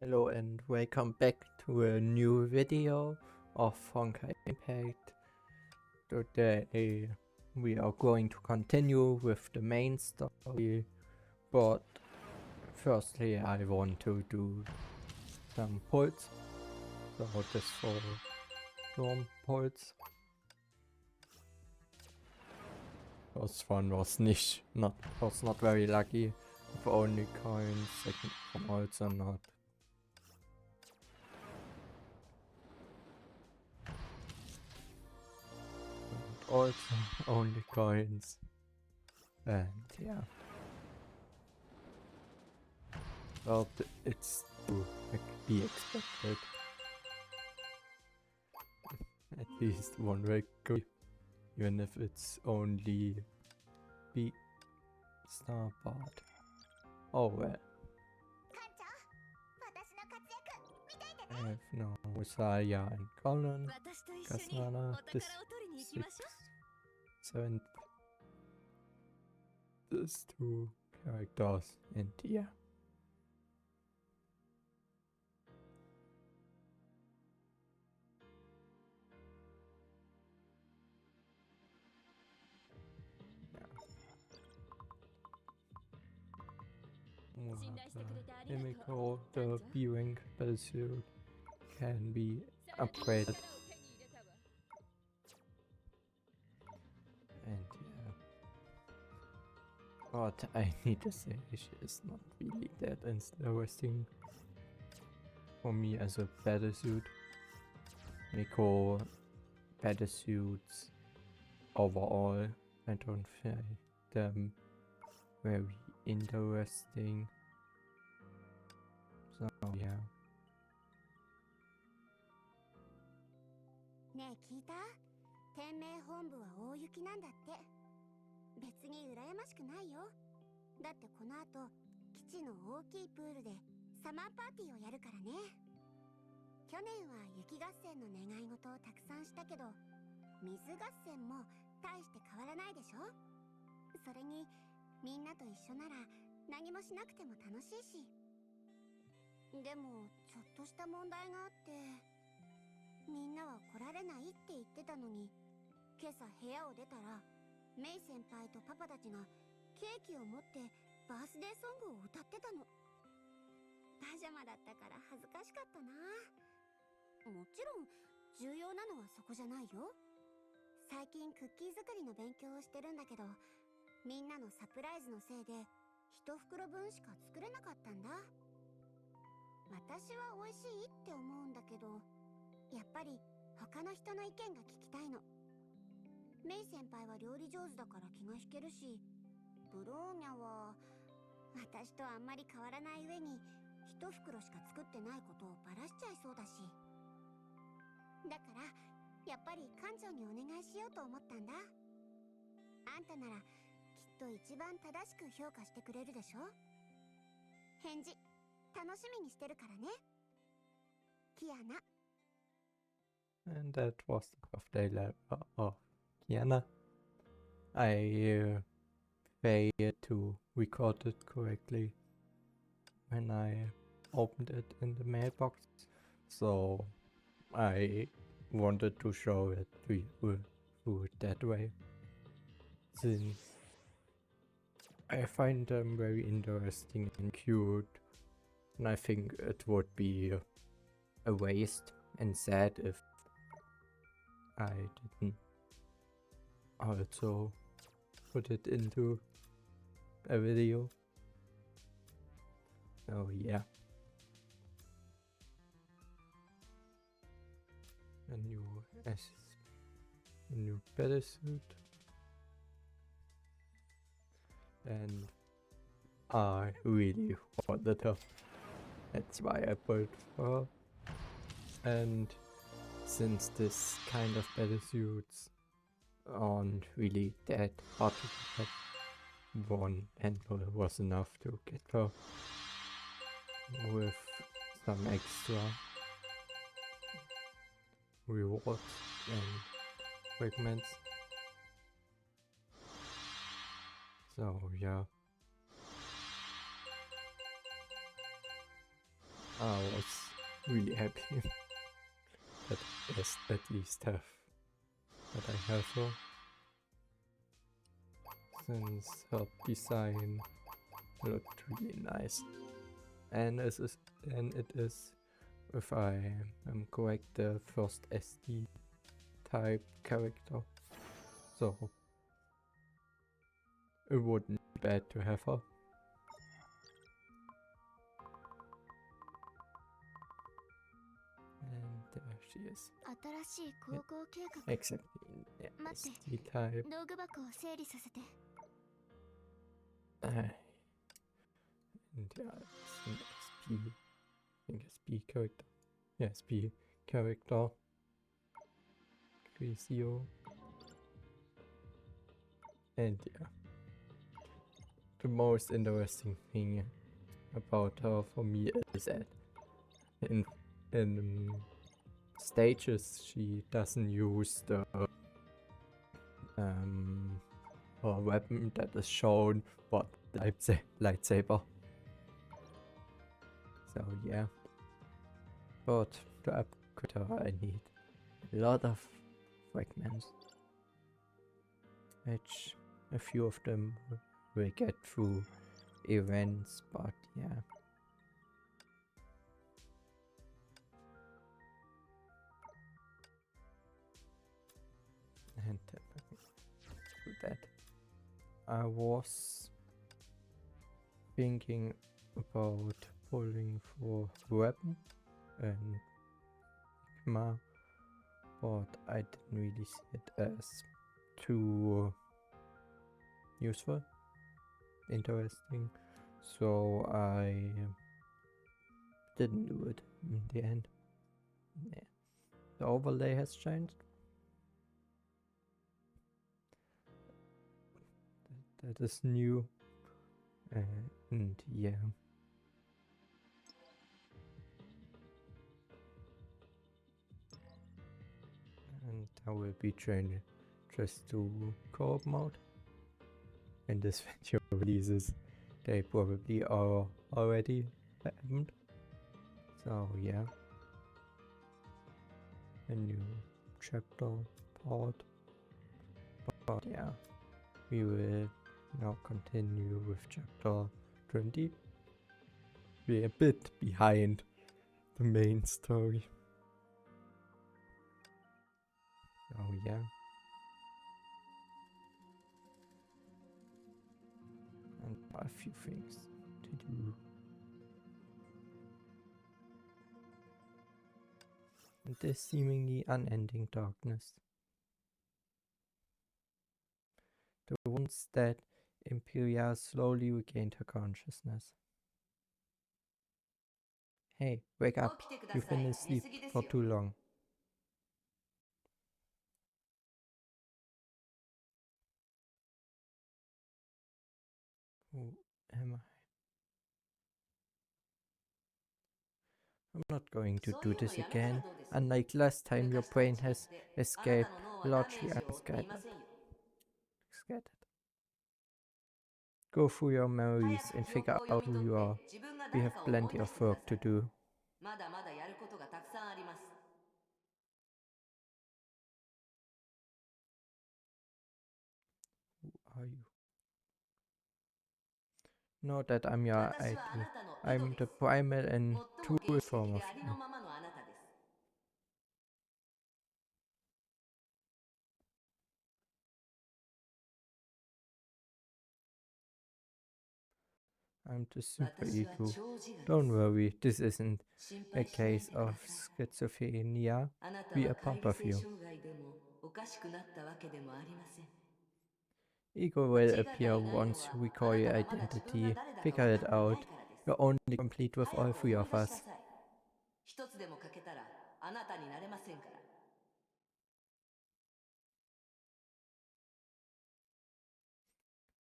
Hello and welcome back to a new video of Honkai Impact. Today we are going to continue with the main story, but firstly I want to do some pulls. So this for storm pulls. First one was not very lucky, with only coins. Second one also not. Also only coins, and yeah, well, it's to be expected. At least one will go, even if it's only B star, but oh well. I have no Messiah and Colin, Kasana, this 7th, these two characters, and yeah. Emiko, the B-Rank battlesuit can be upgraded. And yeah. But I need to say, she is not really that interesting for me as a battlesuit. Miko battlesuits overall, I don't find them very interesting. So yeah. ねえ聞いた？天命本部は大雪なんだって。別に羨ましくないよ。だってこの後基地の大きいプールでサマーパーティーをやるからね。去年は雪合戦の願い事をたくさんしたけど、水合戦も大して変わらないでしょ。それにみんなと一緒なら何もしなくても楽しいし。でもちょっとした問題があって、みんなは来られないって言ってたのに、今朝部屋を出たらメイ先輩とパパたちがケーキを持ってバースデーソングを歌ってたの。パジャマだったから恥ずかしかったな。もちろん重要なのはそこじゃないよ。最近クッキー作りの勉強をしてるんだけど、みんなのサプライズのせいで一袋分しか作れなかったんだ。私は美味しいって思うんだけど、やっぱり他の人の意見が聞きたいの。メイ先輩は料理上手だから気が引けるし、ブローニャは私とあんまり変わらない上に一袋しか作ってないことをバラしちゃいそうだし。だからやっぱり館長にお願いしようと思ったんだ。あんたならきっと一番正しく評価してくれるでしょ。返事楽しみにしてるからね。キアナ。 And that was the birthday letter of Kiana. I failed to record it correctly when I opened it in the mailbox, so I wanted to show it to you through it that way, since I find them very interesting and cute, and I think it would be a waste and sad if I didn't also put it into a video. So yeah. A new battlesuit. And I really wanted her. That's why I put her. And since this kind of battlesuits aren't really that hard to get, one handle was enough to get her with some extra rewards and fragments. So yeah. I was really happy that I at least have that I have her. Since her design looked really nice. And it is, if I am correct, the first SD type character. So it wouldn't be bad to have her. And there she is. Exactly in the SD type. And yeah, it's an SP, I think SP character. Yeah, SP character. Cresio. And yeah, the most interesting thing about her for me is that in stages she doesn't use the her weapon that is shown, but lightsaber. So yeah, but to upgrade her I need a lot of fragments, which a few of them will get through events, but yeah. And do that. I was thinking about pulling for weapon and but I didn't really see it as too useful, interesting, so I didn't do it in the end. Yeah. The overlay has changed. That is new, and yeah. And I will be changing just to co-op mode. And this video releases, they probably are already happened. So yeah, a new chapter part. But yeah, we will now continue with chapter 20. We're a bit behind the main story. Oh yeah. And a few things to do. And this seemingly unending darkness. The once dead Imperia slowly regained her consciousness. Hey, wake up. You've been asleep for too long. Who am I? I'm not going to do this again. Unlike last time, your brain has escaped largely unscattered. Go through your memories and figure out who you are. We have plenty of work to do. Who are you? Know that I'm your idol. I'm the primal and truest form of you. I'm the super ego. Don't worry, this isn't a case of schizophrenia. We are part of you. Ego will appear once you recall your identity. Figure it out. You're only complete with all three of us.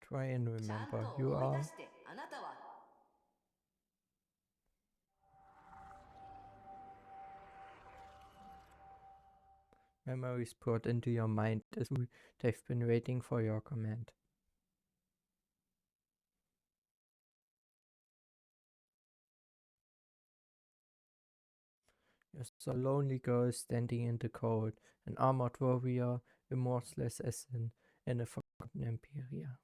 Try and remember, you are. Memories poured into your mind as they've been waiting for your command. You saw a lonely girl standing in the cold, an armored warrior, a mortal assassin, in a forgotten Imperia.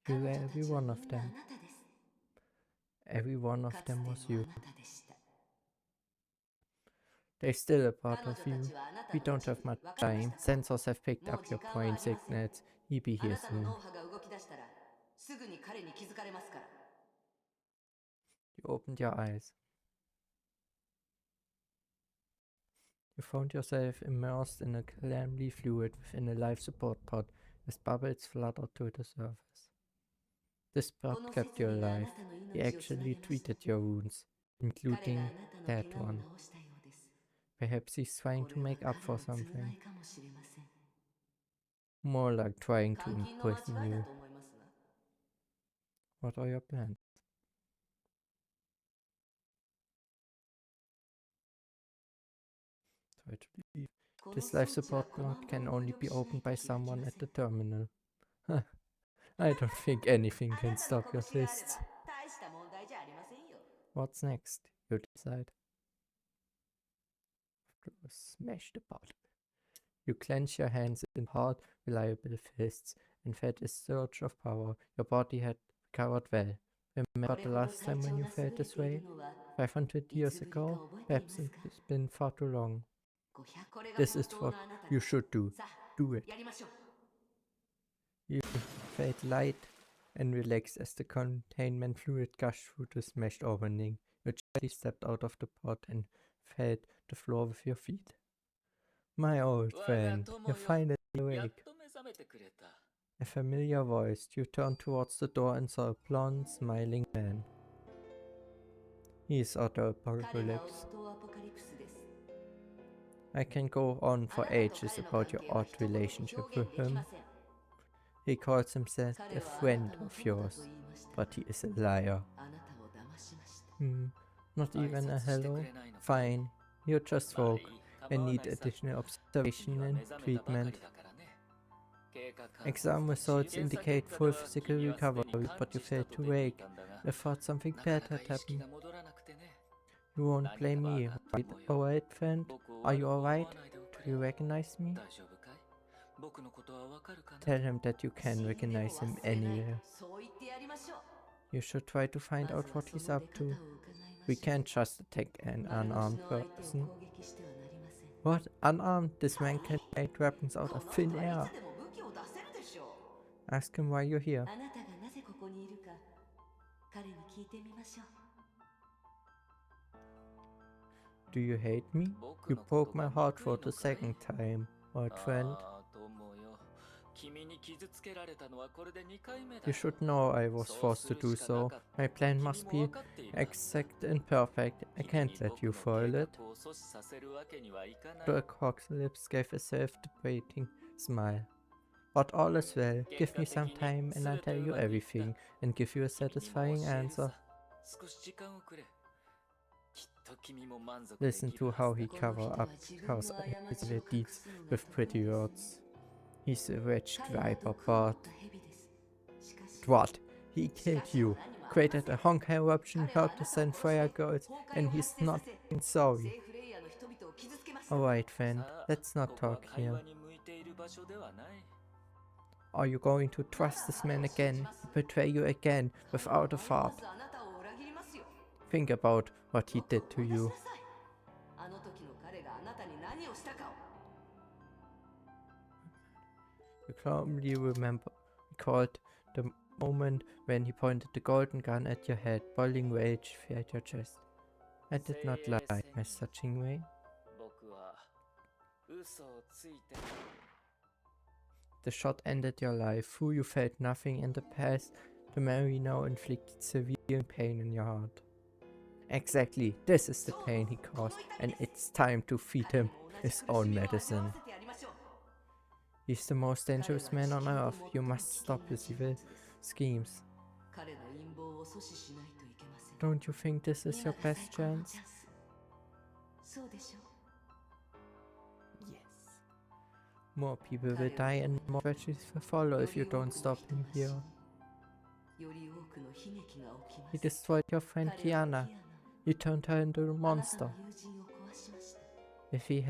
You were 彼女た every ちは one み of んなあ them. なたです。 Every one of かつ them て was もあ you. なたでした。 They're still a 彼 part 女 of た you. ちはあなた We のう don't ち have に much 分かりまし time. たか？ Sensors have picked もう up 時 your 間はあ point りません。 signals. He'll be あ here なたの soon. 脳波が動き出したらすぐに彼に気づかれますから。 You opened your eyes. You found yourself immersed in a clammy fluid within a life support pod as bubbles fluttered to the surface. This こ pod の kept 設 you 備があな alive. たの He 命をつな actually げました。 treated your wounds, 彼があ including なたの that 怪我を one. 治したようです。 Perhaps he's trying こ to れは make up 彼 for の償 something. いかもしれません。 More like trying to 監禁の間 imprison 違いだ you. と思いますが。 What are your plans? Try to leave. この This 装 life 置は support コマ pod ンド can を入 only 力 be しない opened と by 気が利き someone ま at せ the ん。 terminal. I don't think anything あ can なたの stop your 拳があれば fists. 大した問題じゃありませんよ。 What's next? You decide. Smash the pod. You clench your hands in hard, reliable fists and felt a surge of power. Your body had recovered well. こ Remember れ the ほど last 体 time when 調 you が felt 優れ this ている way? のは 500 い years つぶりか ago? 覚えてい Perhaps ますか？ it's been far too long. これが This 本 is 当 what のあなた you です。 should do. さあ Do it. やりましょう。 You felt light and relaxed as the containment fluid gushed through the smashed opening. You gently stepped out of the pod and felt the floor with your feet. My old 我が friend, 友 you're よ、 finally やっ awake. と目覚めてくれた。 A familiar voice. You turned towards the door and saw a blond, smiling man. He is Otto 彼が Apocalypse. オットアポカリプスです。 I can go on あ for なたと ages 彼の about 関 your 係は odd 一言で relationship 表 with 現できま him. せん。 He calls himself 彼 a はあな friend たの of 友だ yours, と言いました。 but he is a liar. あなたを騙しました。 Not 挨 even a 拶してく hello? れないのか。 Fine. You just まあい woke い、 and 構わ need ないさ。 additional 君 observation は and 目覚めたばかり treatment. だからね。経過観察 Exam と治療 results 検査 indicate 結果で full は physical 君はすでに recovery, 完 but you 治した failed と to 出てい wake. たんだが、 I thought something なか bad なか had 意識 happened. が戻らなくてね。 You won't 何か blame わ me, かった right? もよ。 Alright, friend? 僕を Are you 悪く思 alright? わないでおく Do you れ。 recognize me? 大丈夫かい？僕のことはわかるかな？ Tell him that you 死 can んでも recognize him 忘れない。 anywhere. そう言ってやりましょう。 You should try to ま find ず out は what そ he's の up 出方を to. 伺いま We しょう。 can't just attack an 丸腰 unarmed の相手を person. 攻撃してはなりません。 What? Unarmed? This man can make weapons out こ of の thin 人はい air. つでも武器を出せるでしょ Ask him why you're う。 here. あなたがなぜここにいるか彼に聞いてみましょう。 Do you hate me? 僕 You のこと broke my が heart 憎 for いの the かい？ second time, old friend. ああ、友よ。君に傷つけられたのはこれで2回目だ You よ。 should know I was そう forced す to る do しかな so. かった。 My plan 君 must も be わかっているはずだ。 exact and perfect. I 君 can't に let 僕 you の計 foil it. 画を阻止させるわけにはいかない。 The Apocalypse gave a self-debating smile. But all is well. Give me some time and I'll tell you everything and give you a 君にも satisfying 教える answer. さ。少し時間をくれ。きっと君も満足で Listen きる to は how ず he だ。 cover up covers up his evil deeds with pretty words. He's a wretched 彼は viper, 毒を持っ but た蛇です。しかし what? He killed you, created a Honkai eruption, 彼はあ helped な us たを send 殺 fire して girls, 崩壊 and を he's 発生 not させ even sorry. セーフレイヤーの人々を傷つけました。 Alright, friend, さあ、 let's not ここは talk 会 here. 話に向いている場所ではない。 Are you going to trust this man again, betray you again, without a thought? あなたを裏切りますよ。 Think about what he did to 思い出し you. なさい。あの時の彼があなたに何をしたかを。 You calmly recalled the moment when he pointed the golden gun at your head. Boiling rage filled your chest. I did not lie, Master Jingwei. 僕は嘘をついて The shot ended your life. Fu, you felt nothing in the past. The memory now inflicted severe pain in your heart. Exactly, this is the pain he caused, and it's time to feed him his own medicine. He's the most dangerous man on earth. You must stop his evil schemes. 彼の陰謀を阻止しないといけません。 Don't you think this is 今 your が best 最高の chance? チャンス。そうでしょう。 Yes. More people will die and more tragedies will follow if you don't stop him here. より多くの悲劇が起きま He す。 destroyed your friend 彼は Kiana. キアナ、 He turned her into a あなた monster. の友人を壊し If it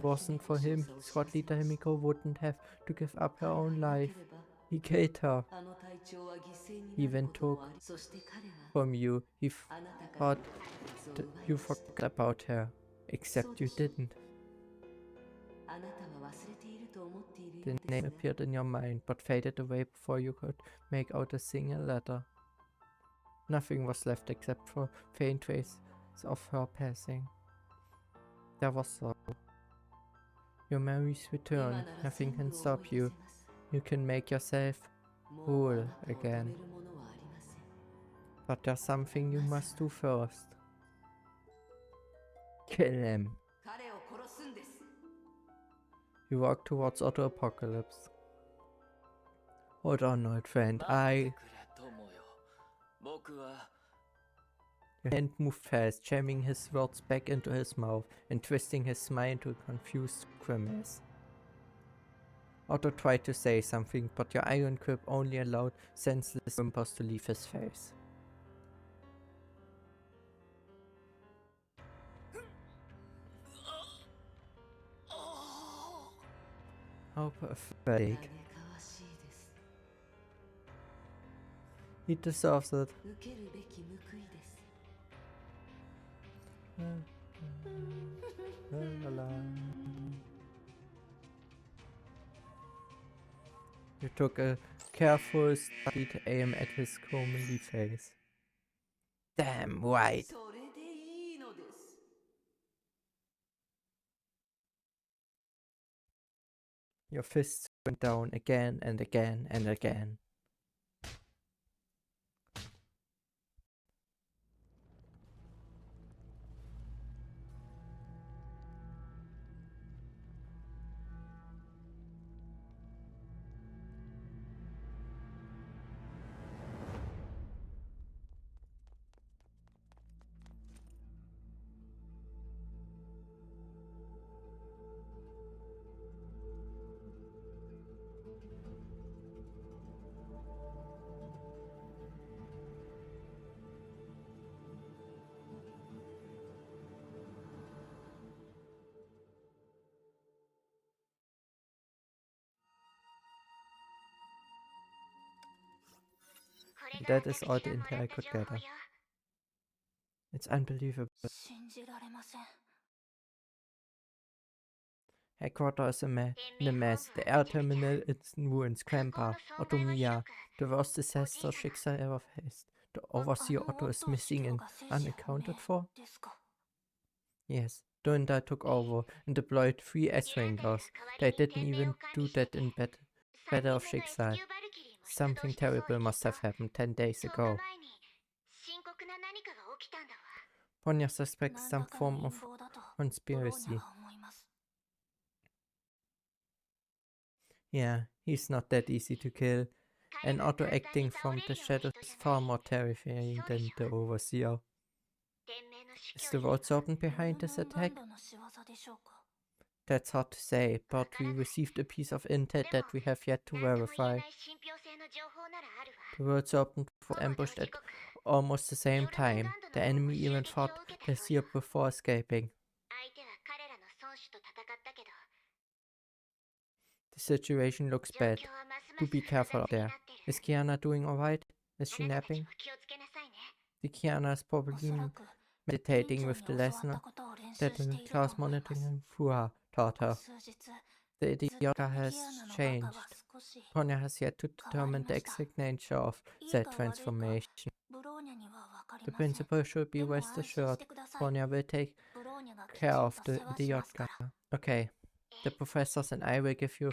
wasn't for him, Scott Leader Himiko wouldn't have to give up her own life. He killed her. He even took from you. He thought you forgot about her. Except you didn't. The name appeared in your mind, but faded away before you could make out a single letter. Nothing was left except for faint traces of her passing. There was sorrow. Your memories return. Nothing can stop you. You can make yourself whole again. But there's something you must do first. Kill him. You walk towards Otto Apocalypse. Hold on, old friend. Your hand moved fast, jamming his words back into his mouth and twisting his smile into a confused grimace. Otto tried to say something, but your iron grip only allowed senseless whimpers to leave his face. How pathetic. He deserves it. You took a careful, studied aim at his comely face. Damn right. Your fists went down again and again and again. That is all the intel I could gather. It's unbelievable. Headquarters in a mess. The air terminal is in ruins. Grandpa, Otto Mia, the worst disaster Schicksal ever faced. The overseer Otto is missing and unaccounted for? Yes, Dunda took over and deployed 3 S-Rangers. They didn't even do that in Battle of Schicksal. Something terrible must have happened 10 days ago. Ponya suspects some form of conspiracy. Yeah, he's not that easy to kill, and Otto acting from the shadows is far more terrifying than the Overseer. Is the World Serpent behind this attack? That's hard to say, but we received a piece of intel that we have yet to verify. The World Serpent was ambushed at almost the same time. The enemy even fought the seer before escaping. The situation looks bad. Do be careful out there. Is Kiana doing alright? Is she napping? The Kiana is probably meditating with the lesson that the class monitoring Fu Hua taught her. The idiotka has changed. Ponya has yet to determine the exact nature of that transformation. The principal should be rest assured. Ponya will take care of the idiotka. Okay. The professors and I will give you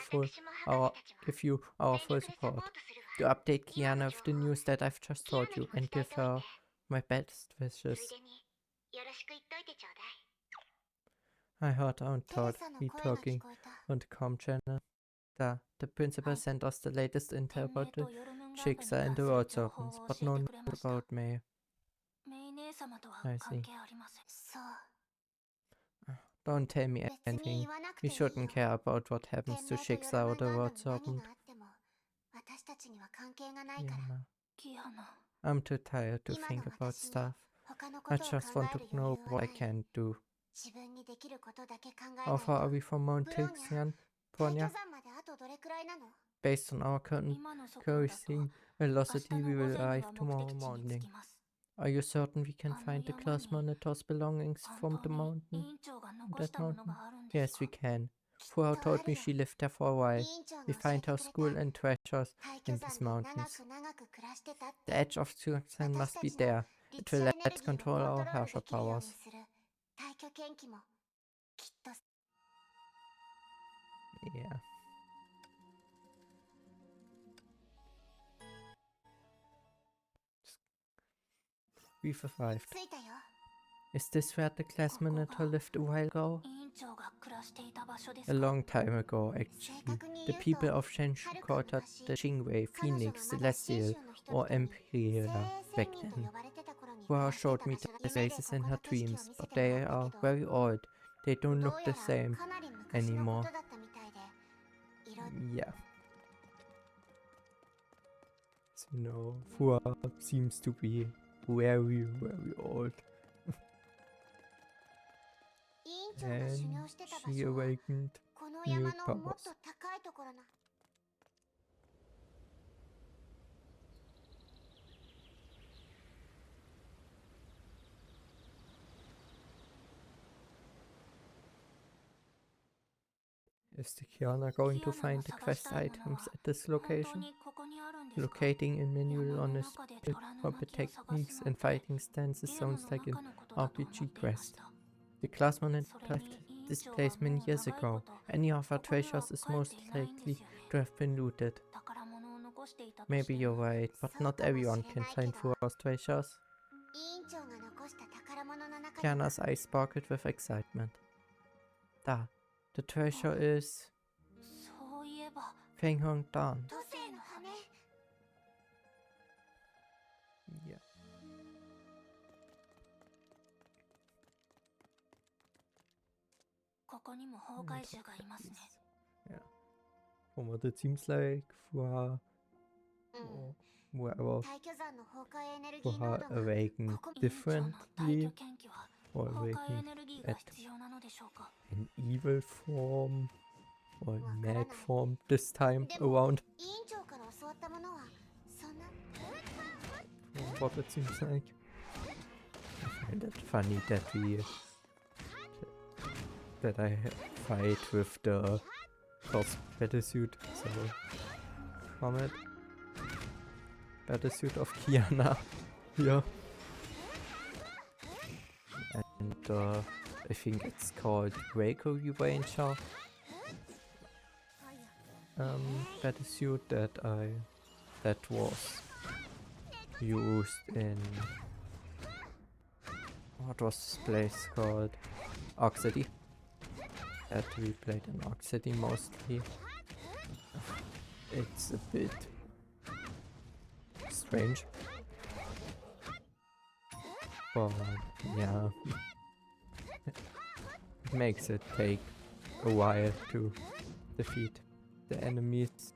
our full support. To update Kiana with the news that I've just told you and give her my best wishes. I heard Aunt Todd talking on the comm channel. The principal sent us the latest intel about the Schicksal and the World Serpents, but no news about May. I see. Don't tell me anything. We shouldn't care about what happens to Schicksal or the World Serpent. Kiana. I'm too tired to think about stuff. I just want to know what I can do. 自分にできることだけ考え How ない far are と。 we from Mount Tixian, 退 Ponya? 去山まであとどれくらいなの？ Based on our current 今の速度だと cruising 明 velocity, 日 we の午 will 前に arrive は目 tomorrow 的地に着 morning. きます。 Are you certain we can あの find the 山 class に monitor's belongings 本 from 当 the に mountain? 委員長が残 That したもの mountain? があるんです Yes, か？ we can. Fuha told me she lived there for a 委 while. 員長が We 教え find て her くれ school た。 and treasures 退去 in 山 these で長 mountains. く長く暮らしてたっ The て。 edge of Tixian 私 must た be ちの there. リ It チ will エ let ネルギーをコン control トロ our ールで harsher きるよう powers. にする退去研究もきっと。 Yeah. We've arrived. 着いたよ。 Is this where the class monitor lived a while ago? 委員長が暮らしていた場所です A か？ long time ago, actually. The people of Shenshu called her the Jingwei, 彼女が Phoenix, まだ信 Celestial, 州の人 or 々に Imperial 精 back 仙人と then. 呼ばれてた頃に Fuha 暮らして showed た me 場所だ。 the 夢で faces こ in こ her の景色を dreams, 見せ but ても they らった are けど、 very old. They don't ど look うや the ら same かなり昔のこ anymore. とだったみたいで、いろいろ Yeah. So, Fuha seems to be very, very old. 委員長が修 And 行してた場 she 所は awakened この new 山のもっ powers. と高いところな。 Is the Kiana going to キアナの find the 探 quest したいもの items は at this 本当 location? にここにあるんですか？ Locating in manual 山 on の a 中で split 虎の combat 鳴きを探 techniques すなん and て fighting stances ゲーム sounds の like an 中のことだと思 RPG っていまし quest. た。 The class monitor それ left に委員 this 長は place も many う years 長いこ ago. と Any of our ここには treasures is 帰っ most ていないんで likely すよね。 to have been looted. 宝物を残していたとし Maybe て you're も right, but not そうかもしれない everyone can find けど、 Fua's treasures. 委員長が残した宝物の中には Kiana's eyes sparkled with excitement. Da, the treasure is そういえば Fenghong Dan. 都政の羽。 Yeah. ここにも崩壊者がいますね。 Yeah. From what it seems like, Fuha うん or whoever 退去山の崩壊エネルギー濃 Fuha 度が awakened ここ委員長の退 differently 去研究は or 崩壊エ awakened ネルギーが at 必要なのでしょうか？ an evil form or Wakaranai. mad form this time でも around. 委員長から教わったものはそんな From what it seems like. I find it funny that I fight with the first battlesuit. So from it. Battlesuit of Kiana here. And I think it's called Waco Ranger. Battlesuit that was used in what was this place called? Arc City. That we played in Arc City mostly. It's a bit strange. But yeah. It makes it take a while to defeat the enemies.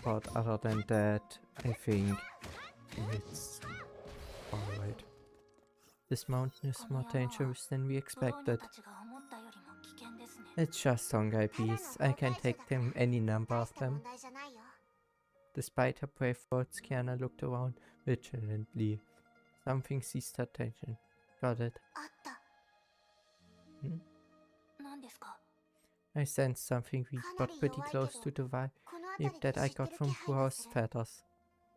But other than that, I think it's alright. This mountain is more dangerous than we ブローニャ expected. たちが思ったよりも危険ですね。 It's just Honkai beasts. I can take them any number 大 of した them. 問題じゃないよ。 Despite her brave words, Kiana looked around vigilantly. Something seized her attention. Got it. あった。 Hmm? 何ですか？ I sensed something weak but pretty close to the vibe この辺り that で I 知って got る from 気配が Fua's する。 feathers.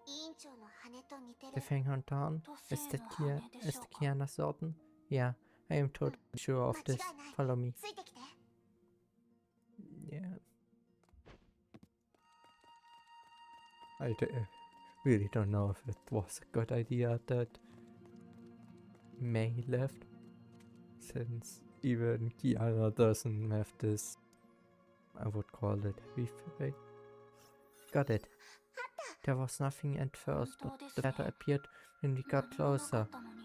委員長の羽と似て The る。 Fenghorn Town? 都 Is 政 that の羽 Kia? で Is しょ the うか？ Kiana's Orton? Yeah, I am totally sure of this. 間違いない。 Follow me. ついてきて。 Yeah. Really don't know if it was a good idea that May left, since even Kiana doesn't have this, I would call it heavy fate. Got it. There was nothing at first, but the feather appeared when we got 何もなか closer. ったのに、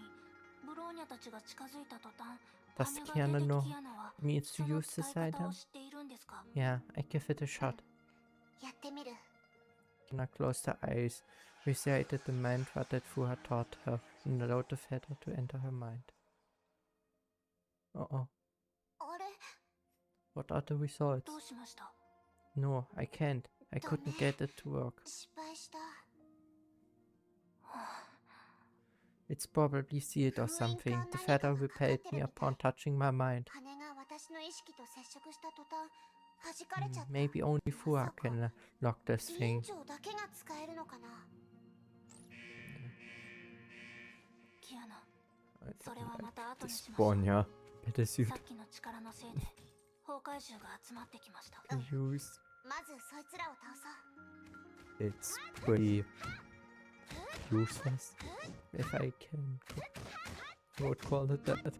ブローニャたちが近づいた途端、 Does 羽が Kiana 出てき know キアナは means そ to の use 使 this い方 item? を知っているんですか？ Yeah, I give it a shot. やってみる。 Kiana closed her eyes, recited the mantra that Fuha taught her, and allowed the feather to enter her mind. Uh-oh. あれ What are the results? どうしました？ No, I can't. I couldn't get it to work. 失敗した。 It's probably sealed or something. The feather repelled me upon touching my mind. 羽が私の意識と接触した途端弾かれちゃった。 Maybe only Fu Hua can lock this 委員 thing. 長だけが使えるのかな。 キアナ、 I それはまた後に This しましょう。 Bonya battlesuit. さっきの力のせいで崩壊獣が集まってきました。 Use. まずそいつらを倒そう。 It's pretty useless, if I would call it that.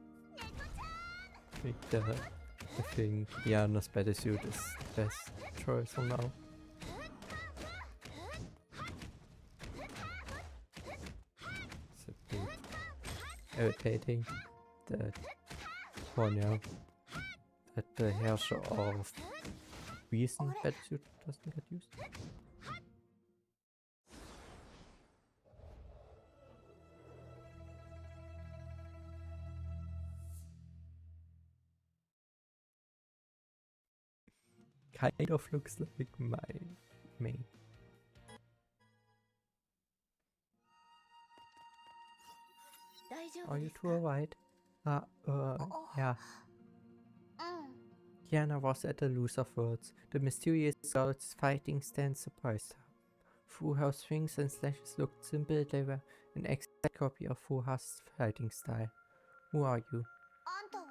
I think I think Kiana's battlesuit is the best choice for now. It's a bit irritating that that the Herrscher of Reason battlesuit doesn't get used. Kind of looks like my main. Are you two alright? Yeah. うん。 Kiana was at a loss of words. The mysterious girl's fighting stance surprised her. Fu Hua's swings and slashes looked simple. They were an exact copy of Fu Hua's fighting style. Who are you? あんたは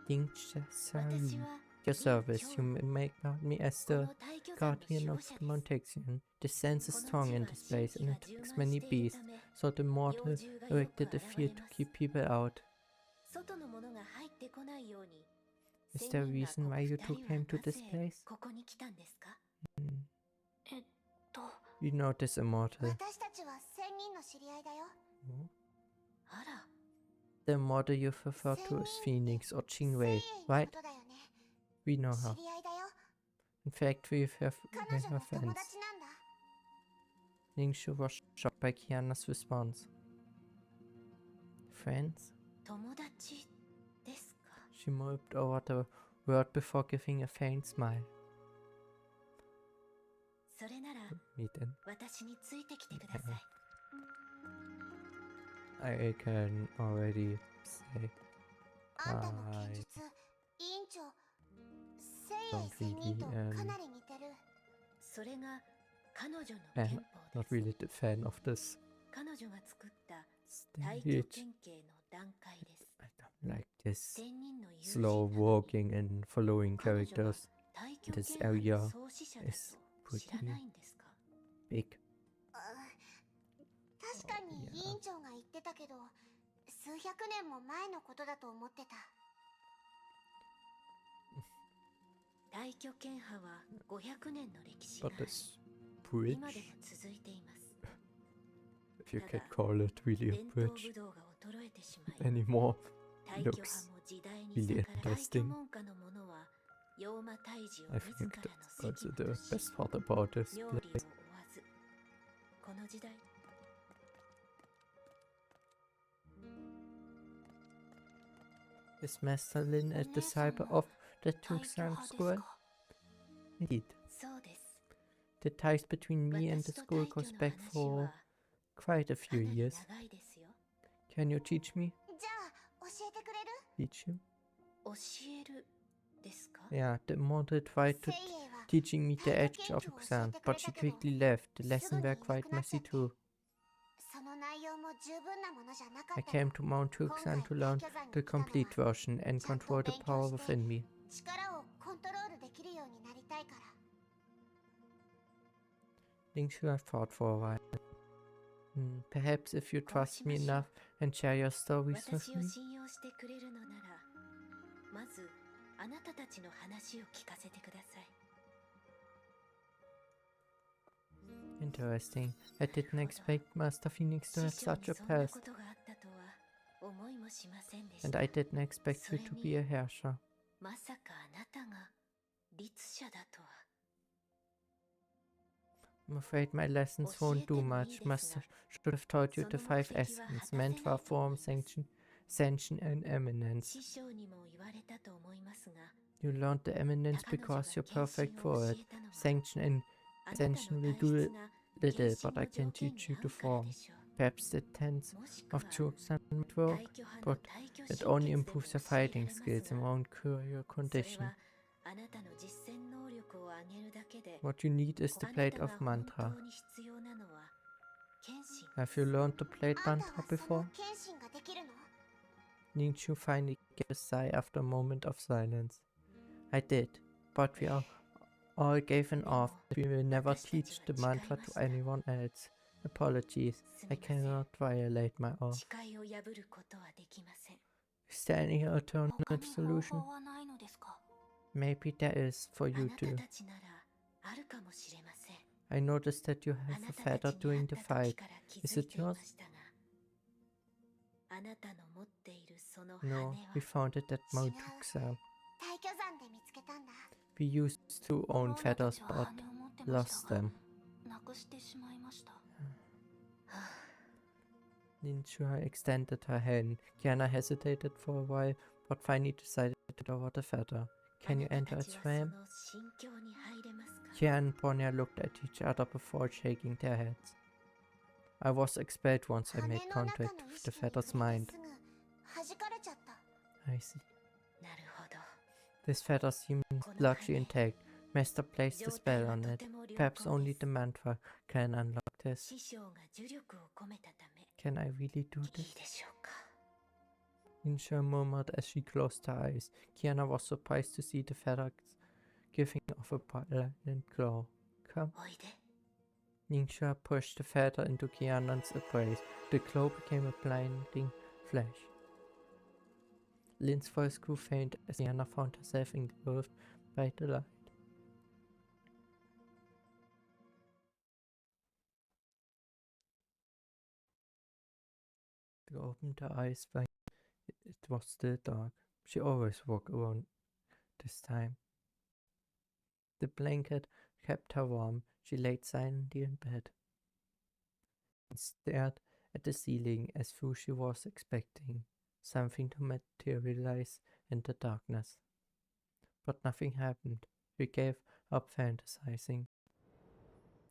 Ying Sayu. Your service. You make me as the guardian of the Montexian. The sense is strong in this place, and it takes many beasts, so the mortal erected a field to keep people out. Is there a reason why you two came to this place? えっと、 You know this immortal. 私たちは仙人の知り合いだよ。 あら、 The immortal you refer to as Phoenix or 聖 Qingwei, 英の right? ことだよね。 We know 知 her. り合いだよ。 In fact, we're 彼 her 女の友 friends. 達なんだ。 Lingshu was shocked by Kiana's response. Friends? 友達ですか？ She moved over the word before giving a faint smile. それなら Me then. 私についてきてください。 I can already say あんたの剣 I 術、委員長、聖 don't 英仙人と really かなり似てる。それが彼女の am 憲 not 法で really す。 the fan of this 彼女が作った大挙 stage. 県警の段階です。 I don't like this 仙人の友人 slow なのに walking and following 彼女が characters 大挙 This 県 area の創始者だ is と知らないんですか？ big. 確かに委員長が言ってたけど、数百年も前のことだと思ってた。大挙県派は500年の歴史 But があり this bridge, 今でも続いています。 if you can call it really a 伝統 bridge 武道が衰えてしまい anymore, 大挙 looks 派も時代に really 逆らい大 interesting. 挙門下の者は妖魔退治を I 自 think ら that's の also 責 the 務とし best part about this 料理を place. 負わずこの時代 Is Master Lin a disciple of the 大挙 Tuxan 派です school? か？ Indeed. そうです。 The ties between me and the 私と school 大 goes 挙の back 話 for は quite a か few なり years. 長いですよ。 Can you teach me? じゃあ教えてくれる？ Teach you? 教えるですか？ Yeah, the immortal tried 聖 to 英は teaching me the 大 edge 挙 of 研究を教え Tuxan, てく but れ she たけど、 quickly left. The すぐ lesson に were いな quite くなっちゃ messy って too. その内容も十分なものじゃなか I ったの。 came to Mount Tuxan to learn the complete version and control the power within me. 力をコントロールできるようになりたいから。 Lingshu have thought for a while. Perhaps if you trust me enough and share your stories with 私を me. 信用してくれるのならまずあなたたちの話を聞かせてください。 Interesting. I didn't expect Master Phoenix to have 師匠 such に a そんな past, ことがあったとは思いもしませんでし and た。 I didn't expect you to be a Herrscher. まさかあなたが律者だとは。 I'm afraid my lessons won't do much. Master should have taught you the 5 essence: mantra, form, sanction, Ascension and Eminence. 師匠にも言われたと思いますが、 You learned the Eminence 彼女が because you're 献 perfect 身を for 教 it. えたのは、 Ascension and あなたの Ascension will 体 do 質 it が little, 献 but I 身の can 条件 teach に you 合 to うから form. でしょう。 Perhaps the tense もしくは of Chosen might work, 大挙派の but 大挙 it 心 only 血でも improves 教 your えら fighting れます skills and が、 won't cure your それ condition. はあなたの実践能力を上げるだけで、 What you need is the あな blade たが of 本 mantra. 当に必要なのは献身 Have you learned the blade あんた mantra はその before? 剣心ができるの？ Ningxu finally gave a sigh after a moment of silence. I did, but we all gave an oath that we will never teach the mantra to anyone else. Apologies, I cannot violate my oath. 誓いを破ることはできません。 Is there any 他 alternative に solution? 方法はないのですか？ Maybe there is for あ you なた too. たちならあるかもしれません。 I noticed that you あ have な a たた feather ちに会 during っ the た fight. 時から気 Is づい it ていま yours? したが、あなたの持っているその羽 No, は we found it at 違う。 Mojuxan. 大巨山で見つけたんだ。 We used to own 女た feathers ちは but 羽を持ってました lost が them. なくしてしまいました。 Ninja extended her hand. Kiana hesitated for a while, but finally decided to lower the feather. Can you あな enter たた its ちはそ frame? の心境に入れますか？ Kiana and Ponya looked at each other before shaking their heads. I was expelled once I 羽 made の中の contact 意 with the 識に feather's 触れ mind. てすぐ弾かれちゃった。 I see. なるほど。 This feather seemed largely intact. Master placed a 状態 spell は on と it. ても良 Perhaps 好 only で the す。 mantra can unlock this. 師匠が呪力を込めたため、 Can I really do いい this? でしょうか。 Ninja murmured as she closed her eyes. Kiana was surprised to see the feather giving off a violent claw. Come. おいで。 Ninja pushed the feather into Kiana's embrace. The claw became a blinding flash. Lynn's voice grew faint as Kiana found herself engulfed by the light. She opened her eyes wide. It was still dark. She always woke around this time. The blanket kept her warm. She laid silently in bed and stared at the ceiling as though she was expecting something to materialize in the darkness. But nothing happened. She gave up fantasizing.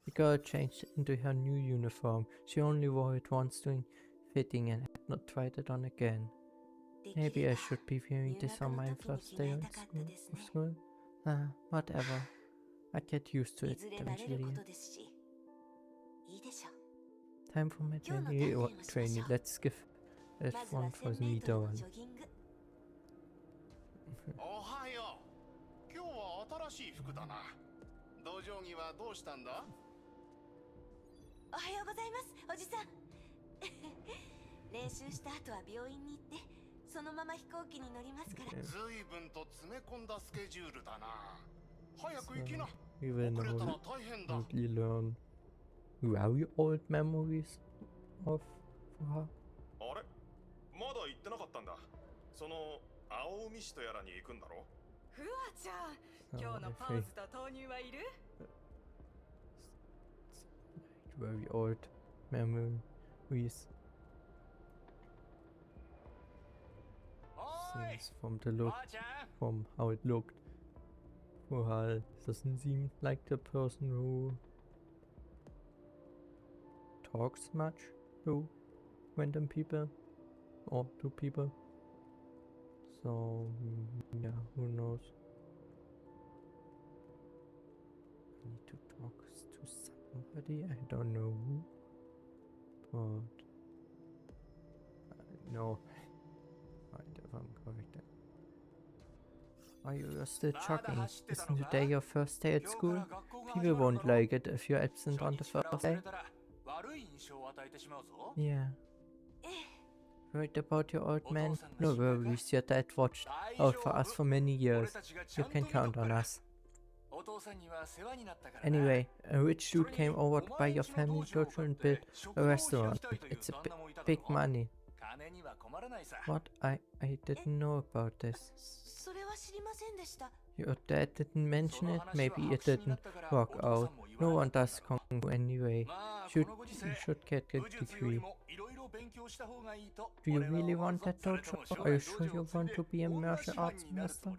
The girl changed into her new uniform. She only wore it once during fitting and had not tried it on again. できれ Maybe I ば should be wearing 入 this 学 on の my 時に first 着 day 替え of たかったですね。 school. Whatever. I'd get used to い it ずれ慣れる eventually. ことですし、いいでしょう。 Time for my 今日の daily 鍛錬をしましょう。 training. Let's give it まずは one for 1000メ me ートルの done. ジョギング。おはよう。今日は新しい服だな。道場着はどうしたんだ？おはようございます、おじさん。練習した後は病院に行って、そのまま飛行機に乗りますから。ずいぶんと詰め込んだスケジュールだな。早く行きな。 We will 遅れたら now 大変だ。 quickly learn very old memories of Fu Hua. あれまだ行ってなかったんだ。その青海市とやらに行くんだろ？ふわちゃん、 So 今日の I ポ think ーズと豆乳はいる？ very old memories. おーい Since from the look, ばあちゃん from how it looked, Fu Hua doesn't seem like the person who talks much to random people or to people. So yeah, who knows? I need to talk to somebody. I don't know who, but no. Right, if I'm correct. Then. Are you still jogging? Isn't today your first day at school? People won't like it if you're absent on the first day. 悪い印象を与えてしまうぞ。 Yeah. ええ、 Worried about your old man? No worries, your dad watched out for us for many 俺 years. たちがちゃ You んと can 見と count くか on ら。 us. お父さんには世話になったからな。 Anyway, a rich dude came over to buy your family dojo and build a restaurant. It's a big money. 金には困らないさ。 What? I didn't know about this. それは知りませんでした。 Your dad didn't mention it? Maybe it didn't work out. No one does kung fu anyway. まあ、 You このご時世 should get a 武術より degree. もいろいろ Do you really want that dojo? Are you sure you want to be a martial arts master?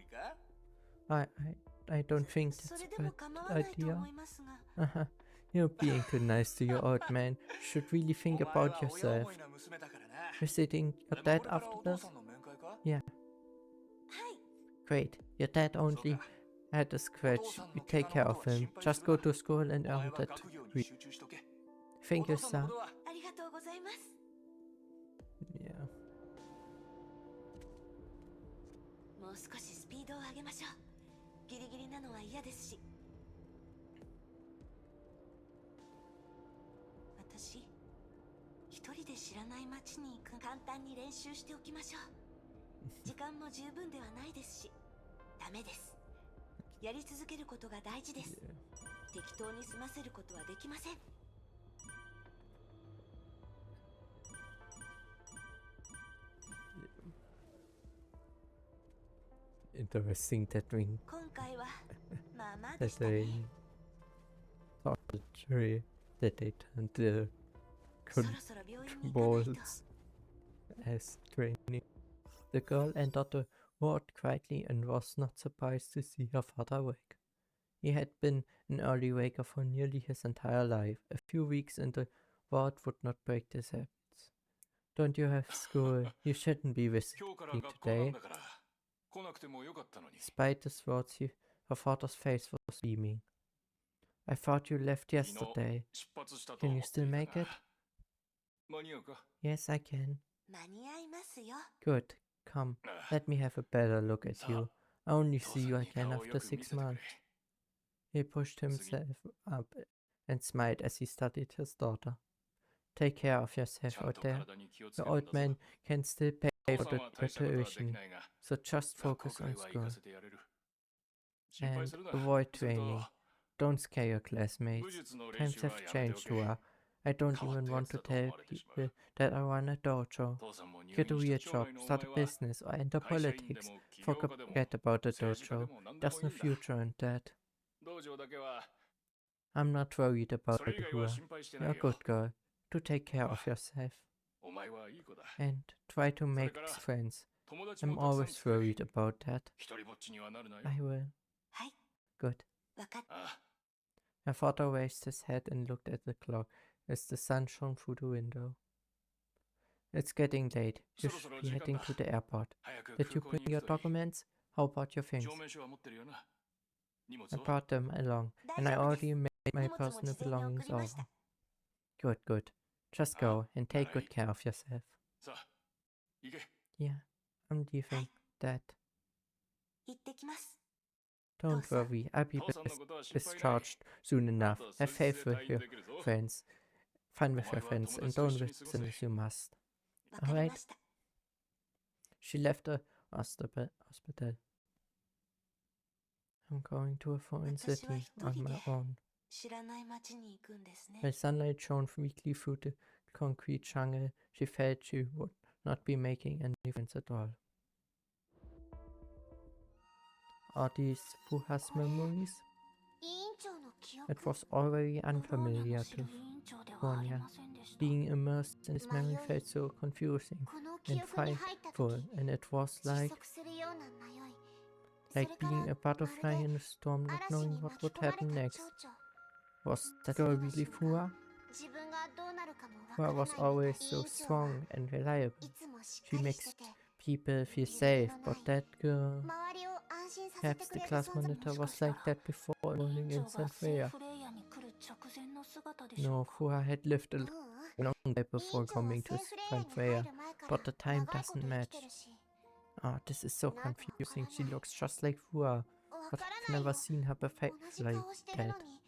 I don't think そ that's れ a でも bad 構わないと idea. 思いますが Haha, you're being too nice to your old man. Should really think about yourself. Visiting your dad after this? Yeah. はい Great. Your dad only had a scratch. We take care of him. Just go to school and earn that degree. Thank you, sir. ありがとうございます Yeah. もう少しスピードを上げましょうギリギリなのは嫌ですし私一人で知らない町に行く簡単に練習しておきましょう時間も十分ではないですしダメですやり続けることが大事です Yeah. 適当に済ませることはできません Interesting that we 今回はまあまあで that したね they thought the jury that they turned the そろそろ病院に行かないと balls as training. The girl entered the ward quietly and was not surprised to see her father awake. He had been an early waker for nearly his entire life. A few weeks in the ward would not break his habits. Don't you have school? You shouldn't be 今日 visiting から学校なん today. だから来なくてもよかったのに Despite his words, her father's face was beaming. I thought you left 昨日 yesterday. 出発したと Can 思 you ってい still た make が it? 間に合うか Yes, I can. 間に合いますよ Good. Come, あ let me have a better look at you. I only 父 see さ you んに again 顔をよ after く見 6せてくれ months. He pushed himself up and smiled as he studied his daughter. Take care of yourself ちゃん out と there. 体に気をつ The けるん old だぞ man can still pay 父 for さん the は大したことはでき tuition, ないが so just 学校 focus くらい on は行 school かせてやれる心配 and するな avoid すると training. Don't scare your 武 classmates. 術の練 Times 習 have はやめてお changed, け Hua. I don't 変わっ even たや want つ to だと思 tell われてしま people う that I run a dojo. 父さんも入 Get a 院 real した生 job, 涯のお start 前 a は business, or enter 会社員で politics. も起業家でも Forget about the 政治家で dojo. も何で There's もい no いんだ future in that. 道場だけは I'm not worried about それ以 it, 外は Hua. 心配してな You're い a よ good girl. Do take care of yourself お前はいい子だ and try to make から friends. 友達 I'm もたくさん always 作れ worried about that. 一人ぼっちにはなるなよ I will. はい Good. 分かっああ Her father raised his head and looked at the clock as the sun shone through the window. It's getting late. You should be heading to the airport. 早く Did you 空港 bring に your 行くといい documents? How about your things? 証明書は持ってるよな荷物 I は brought them along, 大 and I 丈夫です already made my 荷物も personal 事前に送 belongings りま over. した Good, good. Just Ah, go and take good alright. care of yourself. さあ行け Yeah, I'm leaving. Dad, 行ってきます don't Tosa. worry. I'll be 父さんのことは心配ない discharged soon あ enough. と Have 数日 faith で with 退院 your できるぞ friends. Fun with your お前は friends, 友 and 達と don't 一緒に過ごせ listen as you must. わかり Alright. ました She left the hospital. I'm going to a foreign 私は city 一 on 人 my で own. 知らない町に行くんですね While sunlight shone weakly through the concrete jungle, she felt she would not be making any friends at all. Are these Fuha's memories? 委員長の記憶 It was already ブローニャ unfamiliar の to 委員長ではあり Ronja. ませんでした Being immersed in his memory felt so confusing この記 and 憶に入った時 frightful, and it was 窒 like 息するような迷い like それから being a butterfly まる in a storm, で not 嵐 knowing に what 巻き would 込まれ happen た next. 蝶々 Was that そ girl の really 瞬 Fuha? 間自分がどうなるかもわから Fuha ない was 中委 always 員 so 長は strong and reliable. いつもしっ She かり makes してて people feel safe, but that girl, 周りを安心させ perhaps てく the れる class 存在 monitor was like that before 委 enrolling 員 in 長が St. セー Freya. フレイヤーに来る直前の姿でしょ No, うか Fuha had lived a ううん long time 委員 before 長は coming セ to ーフレイヤー St. に Freya. 入る前か But the ら time 長いこと doesn't 生 match. きてるし Ah, this is so なんかわから confusing. な She い looks just like Fuha, わ but から I've ないよ never seen her 同 perfect じ like 顔してる that. のに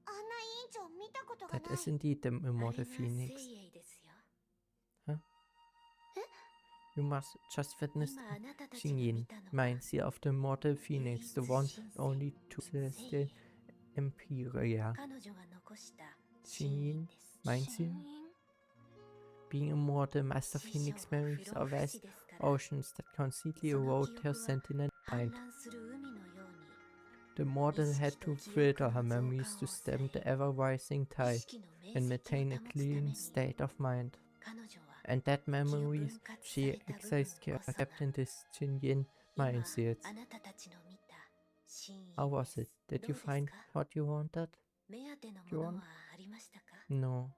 あんな委員長見たことが That ない is indeed the あれ immortal が phoenix. 精鋭ですよ You must just witness 今あなたたちが Xingyin, 見たのは mind seer of the immortal phoenix, the one and only true 精 celestial 鋭 Empiria. 彼女が残した Xingyin, です mind 親 seer? 友 Being immortal, Master 師匠 Phoenix は memories 不 are 老不 vast 死ですから oceans that constantly その erode 記 her 憶は sentient 氾 mind. 濫する海のように The mortal had to filter her memories to stem the ever-rising 意 tide 識の明 and 晰を maintain a 保つため clean に state of mind. 彼女は and that memories she exercised kept in this Jinyin mindset. How was it? Did you find what you wanted? No.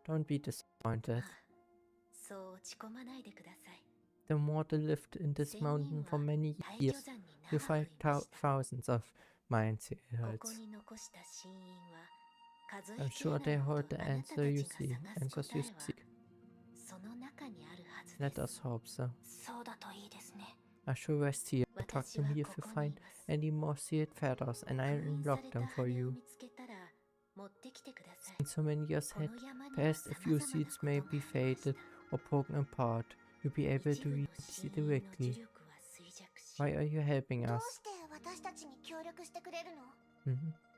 Don't be disappointed. The mortal lived in this mountain for many years. You find thousands of mindset. I'm sure they hold the answers you seek. Let us hope so. I shall rest here. Talk to me if you find any more seared feathers, and I'll unlock them for you. Since so many years had passed, a few seeds may be faded or broken apart. You'll be able to read directly. Why are you helping us?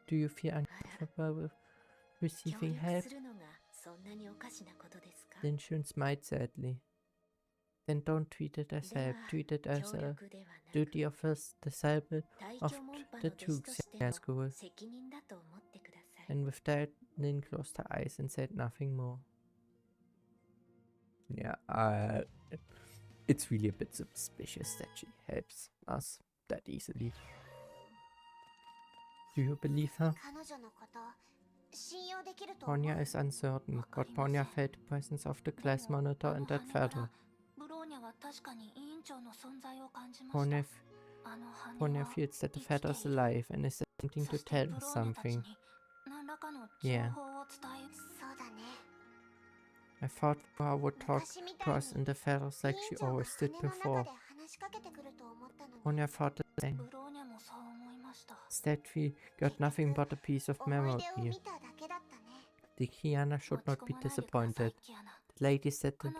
Do you feel uncomfortable with receiving help? Then Shun smiled sadly. Then don't treat it as help, treat it as a duty of a disciple of the Tuxian school. And with that, Lin closed her eyes and said nothing more. Yeah, it's really a bit suspicious that she helps us that easily. Do you believe her? Ponya is uncertain, but Ponya felt the presence of the class monitor and that feather. Ponya feels that the feather is alive and is attempting to tell us something. Yeah. I thought Fu Hua would talk to us in the feathers like she always did before. Ponya thought the same. Instead, we got nothing but a piece of memory. The Kiana should not be disappointed. The lady said the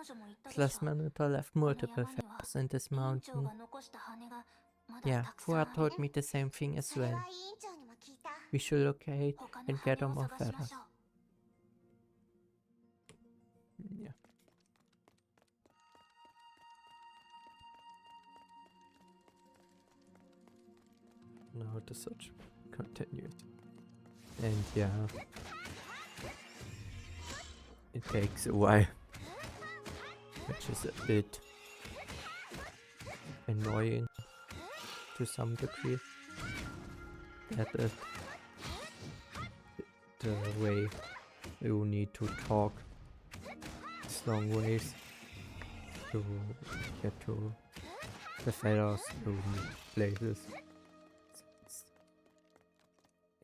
class monitor left multiple feathers in this mountain. Yeah, Fu Hua told me the same thing as well. We should locate and gather more feathers. Yeah. Now the search continues. And yeah, it takes a while, which is a bit annoying to some degree. That the way you need to talk these long ways to get to the feathers, to places.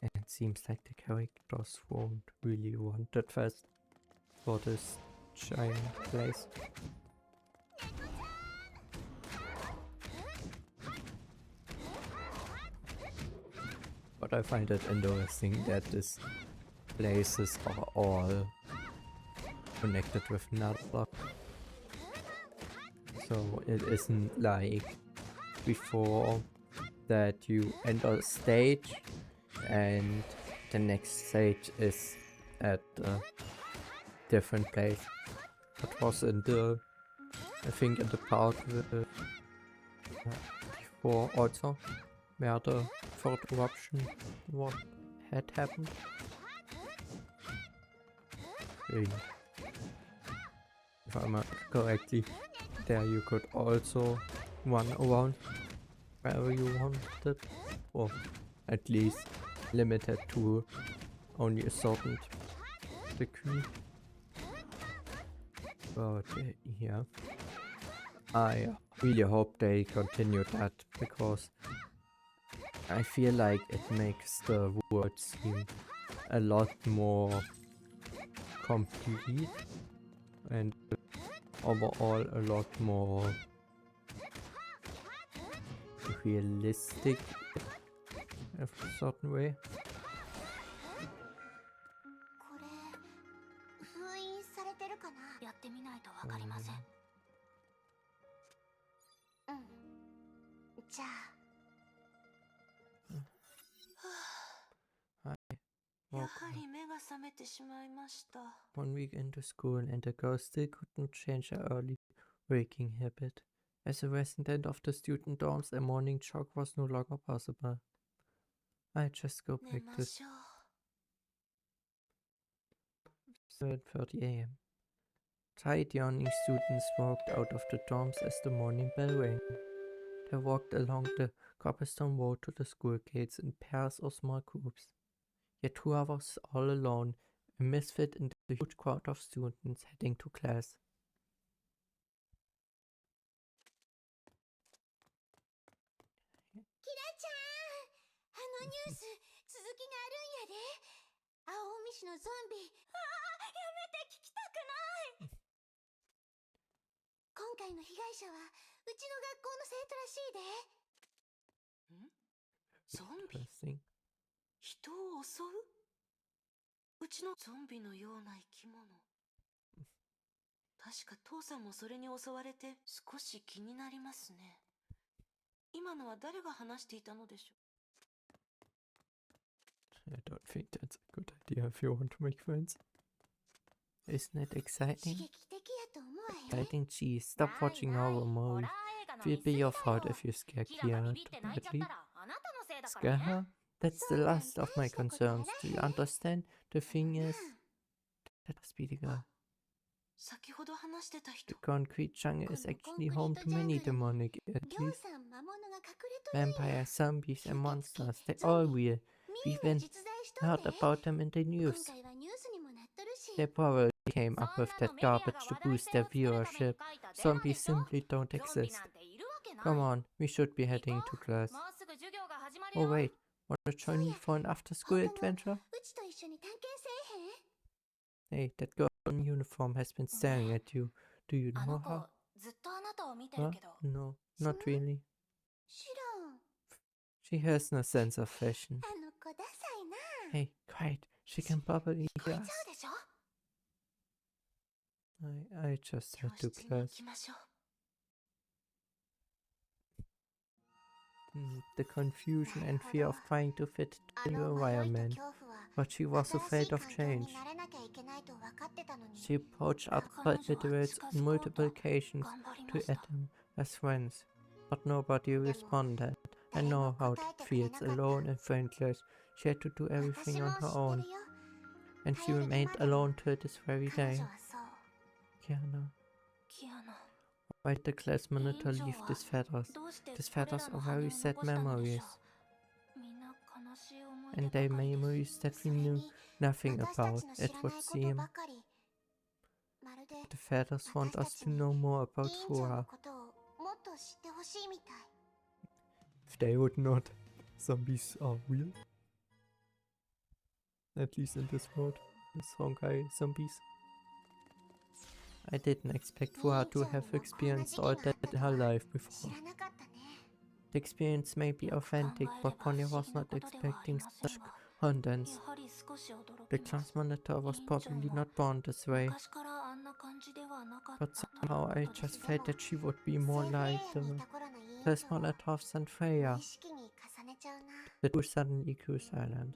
And it seems like the characters won't really want that fast for this giant place. But I find it interesting that these places are all connected with another. So it isn't like before that you enter a stage and the next stage is at a different place. That was in the, I think in the part before also, where the third eruption had happened. If I remember correctly, there you could also run around wherever you wanted, or at least limited to only a certain degree. But yeah, I really hope they continue that, because I feel like it makes the world seem a lot more complete and overall a lot more realistic in a certain way. One week into school, and the girl still couldn't change her early waking habit. As a resident of the student dorms, a morning jog was no longer possible. I just go back to 7:30 a.m. Tired yawning students walked out of the dorms as the morning bell rang. They walked along the cobblestone road to the school gates in pairs or small groups. Yet Fu Hua was all alone, a misfit in the huge crowd of students heading to class. キラちゃん、あのニュース続きがあるんやで。青海市のゾンビ。ああ、やめて、聞きたくない。今回の被害者はうちの学校の生徒らしいで。ゾンビ Interesting. 人を襲ううちのゾンビのような生き物。確か父さんもそれに襲われて少し気になりますね。今のは誰が話していたのでしょ I don't think that's a good idea if you want to make friends. Isn't it 刺 exciting? 激的やと思わへん。 Exciting, geez, stop watching horror movies. It will be your fault if you scare Kiana too badly. Scare her? That's the last of my concerns. Do you understand? The thing is, that must be the girl. 先ほど話してた人 The concrete jungle is actually home to many demonic りょう entities. さん魔物が隠れとるんや。 Vampires, zombies, and monsters. They're all real. みん We've な been 実在しとん heard で。 about them in the 今 news. 回はニュースにもなっとるし。 They probably came up with that garbage to boost their viewership. Zombies simply don't exist. Come on, we should be heading to class. Oh wait, wanna join me for an after-school 本当は adventure? うちと一緒に探検せえへん？ Hey, that girl in uniform has been staring at you. Do you あ know の her? 子ずっとあなたを見てる Huh? けど No, not really. 知らん。 She has no sense of fashion. あの子ダサいな。 Hey, quiet. She can probably 聞こ hear え us. ちゃうでしょ I just 教 had to 室に行 class. きましょう The confusion and fear of trying to fit あ the new の迷いと environment. 恐怖は But she was 新しい afraid of 環境に change. 慣れなきゃいけないと分かってたのに。 She approached other 彼女は illiterates 近 on づこうと multiple occasions 頑張り to ました add them as friends, but nobody responded. I 誰 know も how 答え it てくれ feels なかった。 alone and friendless. She had to do 私 everything も on 知 her って own, るよ。 and she 頼りに remained までも alone till this very 彼 day. 女はそう。 Kiana, キアナ why did the class 委員 monitor 長 leave は these feathers? どうして These これ feathers ら are の羽 very を sad 残したのでし memories, ょうみんな悲しい思い出 and ば they かりです memories that そ we れ knew に nothing 私た about, ちの知 it ら would ないこと seem. ばかり。まるで The feathers want us to know more 委 about 員 Fu 長の Hua. ことをもっと知ってほしいみたい。 If they would not, zombies are real. At least in this world, this Honkai zombies. I didn't expect Fu Hua to have experienced all that in her life 知 before. らなかったね。 The experience may be よく考 authentic, えれ but ば不 Ponya 思 was 議な not ことではあり expecting ませ such んが contents. やはり少し驚 The きま class す monitor was 委員長 probably も not born this way, 昔からあんな感じではなかった but と somehow いう I ことです just felt that she would be more 政府 like 兵 the にいた頃の委員 class 長は monitors than 無 Freya. 意識に重ねちゃうな。 The two suddenly grew silent.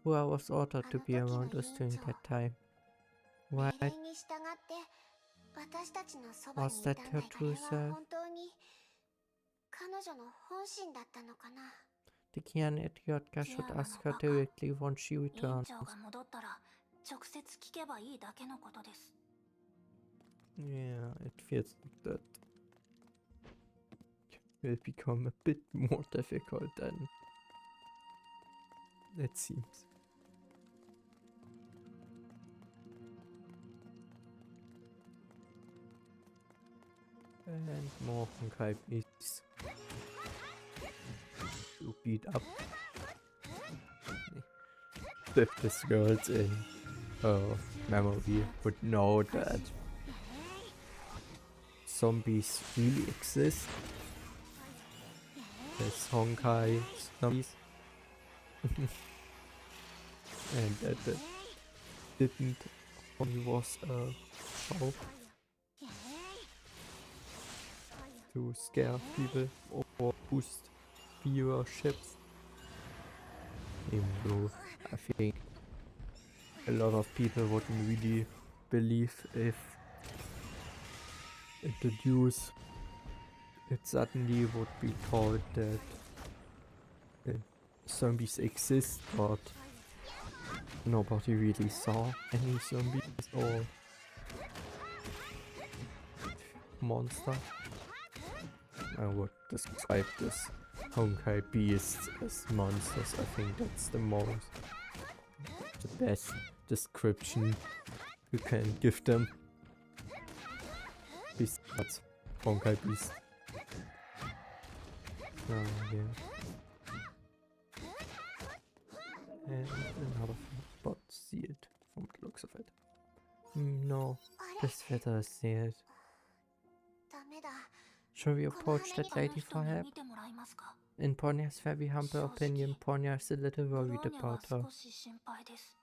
Fu Hua was ordered to be あの時の around us 委員 during 長 that time. 命 Why 令に従って私たちのそばに was いた that んだ her が、あ true れは self? 本当に彼女の本心だったのかな。 The Kiana and AE should ask her directly once she 委員 returns. 長が戻ったら直接聞けばいいだけのことです Yeah, it feels like that will become a bit more difficult than it seems. And more Honkai please. To beat up if this girls in memory would know that zombies really exist. There's Honkai zombies. And that didn't only was a show to scare people or boost viewerships. Even though I think a lot of people wouldn't really believe if the news it suddenly would be told that zombies exist, but nobody really saw any zombies or monster. I would describe this Honkai beasts as monsters. I think that's the best description you can give them. Besides Honkai beast. Oh yeah. And another but sealed from the looks of it. No, this feather is sealed. ダメだ。 Shall we この approach 羽に that lady for help? 見てもらえますか？ In Ponya's very humble opinion, Ponya is a little ブロ worried ーニャは about her. 少し心配です。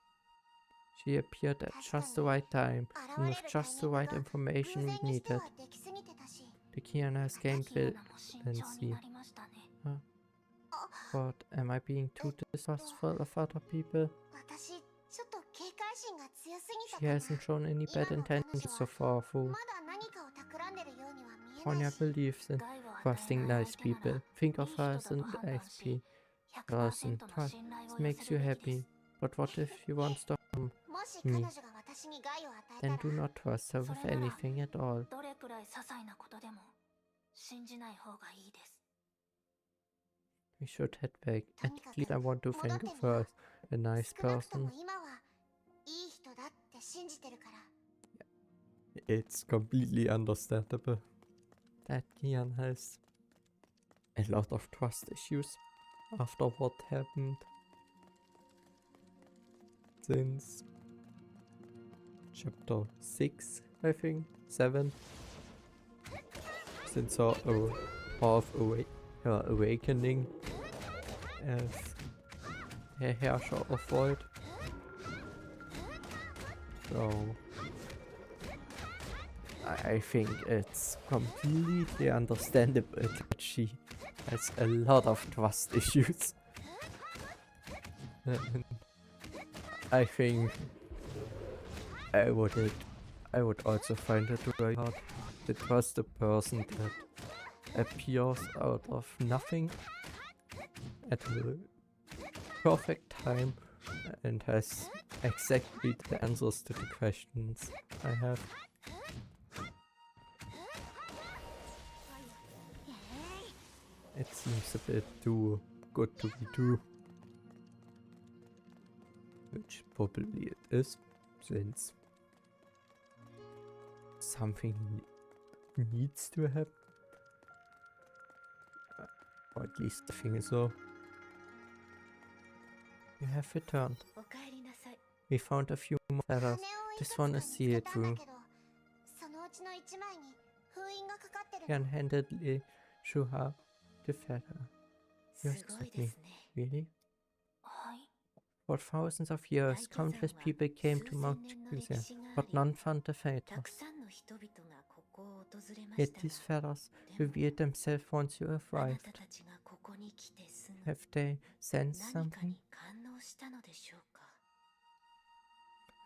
She appeared at just the right time, and with just the right information 偶 we 然にしては needed. できすぎてたし。 The Kiana has gained キアナも慎重に vibrancy. なりましたね。 But am I being too distrustful of other people? 私、ちょっと警戒心が強すぎた She かな。 hasn't shown any bad intentions so far, Fu. まだ何かを企んでるようには見え Ponya ないし。 believes in 害を与え trusting ない nice 相手な people. ら Think of いい her 人 as だ an と判断し SP person. 100% の Trust 信頼を makes 寄せ you るべきで happy. す。 But what if she wants to harm もし彼 me? 女が私に害を与えた Then ら、 do not trust her with anything at all. どれくらい些細なことでも信じない方がいいです。 We should head back. At least I want to think of her as a nice 少なくとも person. 今はいい人だって信じてるから。 It's completely understandable that Kian has a lot of trust issues after what happened since chapter 6, I think, 7. Since her her awakening as a Herrscher of Void. So I think it's completely understandable that she has a lot of trust issues. And I think I would also find it very hard to trust a person that appears out of nothing at the perfect time and has exactly the answers to the questions I have. It seems a bit too good to be true. Which probably it is, since something needs to happen. Or at least I think so. You have returned. おかえりなさい。 We found a few more 羽 letters. をいく This つか one 見 is つけ sealed たんだ through. けど、そのうちの1枚に封印がかかってる Kian の。 handedly Fu Hua the feather. す Yes, ごい with で me. すね。 Really? はい。 For thousands of years, 大巨 countless 山は people came 数 to 千 Mount 年の Chikusen, 歴史があ but り、 none found the た feather. くさんの人々がここを訪れま Yet した these が、 feathers でも revealed themselves once you あな arrived. たたちがここに来てすぐ Have they sensed 何か something? に感応したのでしょうか。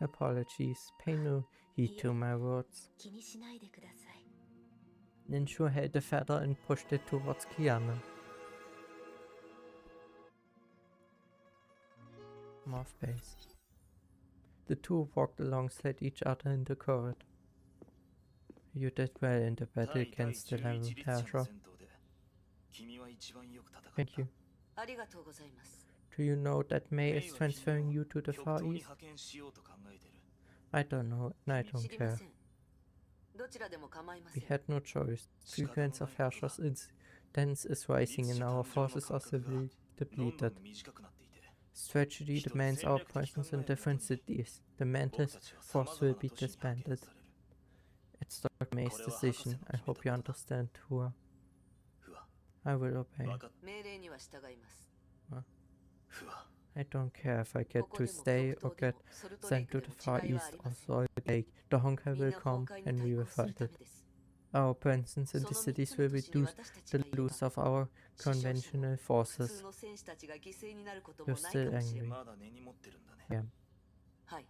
Apologies, pay no heed to my words. 気にしないでください。 Ninshu held the feather and pushed it towards Kiana. More space. The two walked alongside each other in the corridor. You did well in the battle against the level Herrscher. Thank you. ありがとうございます。 Do you know that May is transferring you to the Far East? I don't know, and I 知 don't りま care. せん。どちらでも構いませ We ん。 had no choice. Frequency of Herrscher's incidence is rising and our forces are severely depleted. Strategy demands our presence in different cities. The Mantis force will be disbanded. It's Dr. May's decision. I hope you understand, Hua. I will obey. 命令には従います。 I don't care if I get to stay or get sent to the Far East or Soil Lake. The Honkai will come and we will fight it. Our presence in the cities will reduce the loss of our conventional forces. You're still angry. Yeah. はい。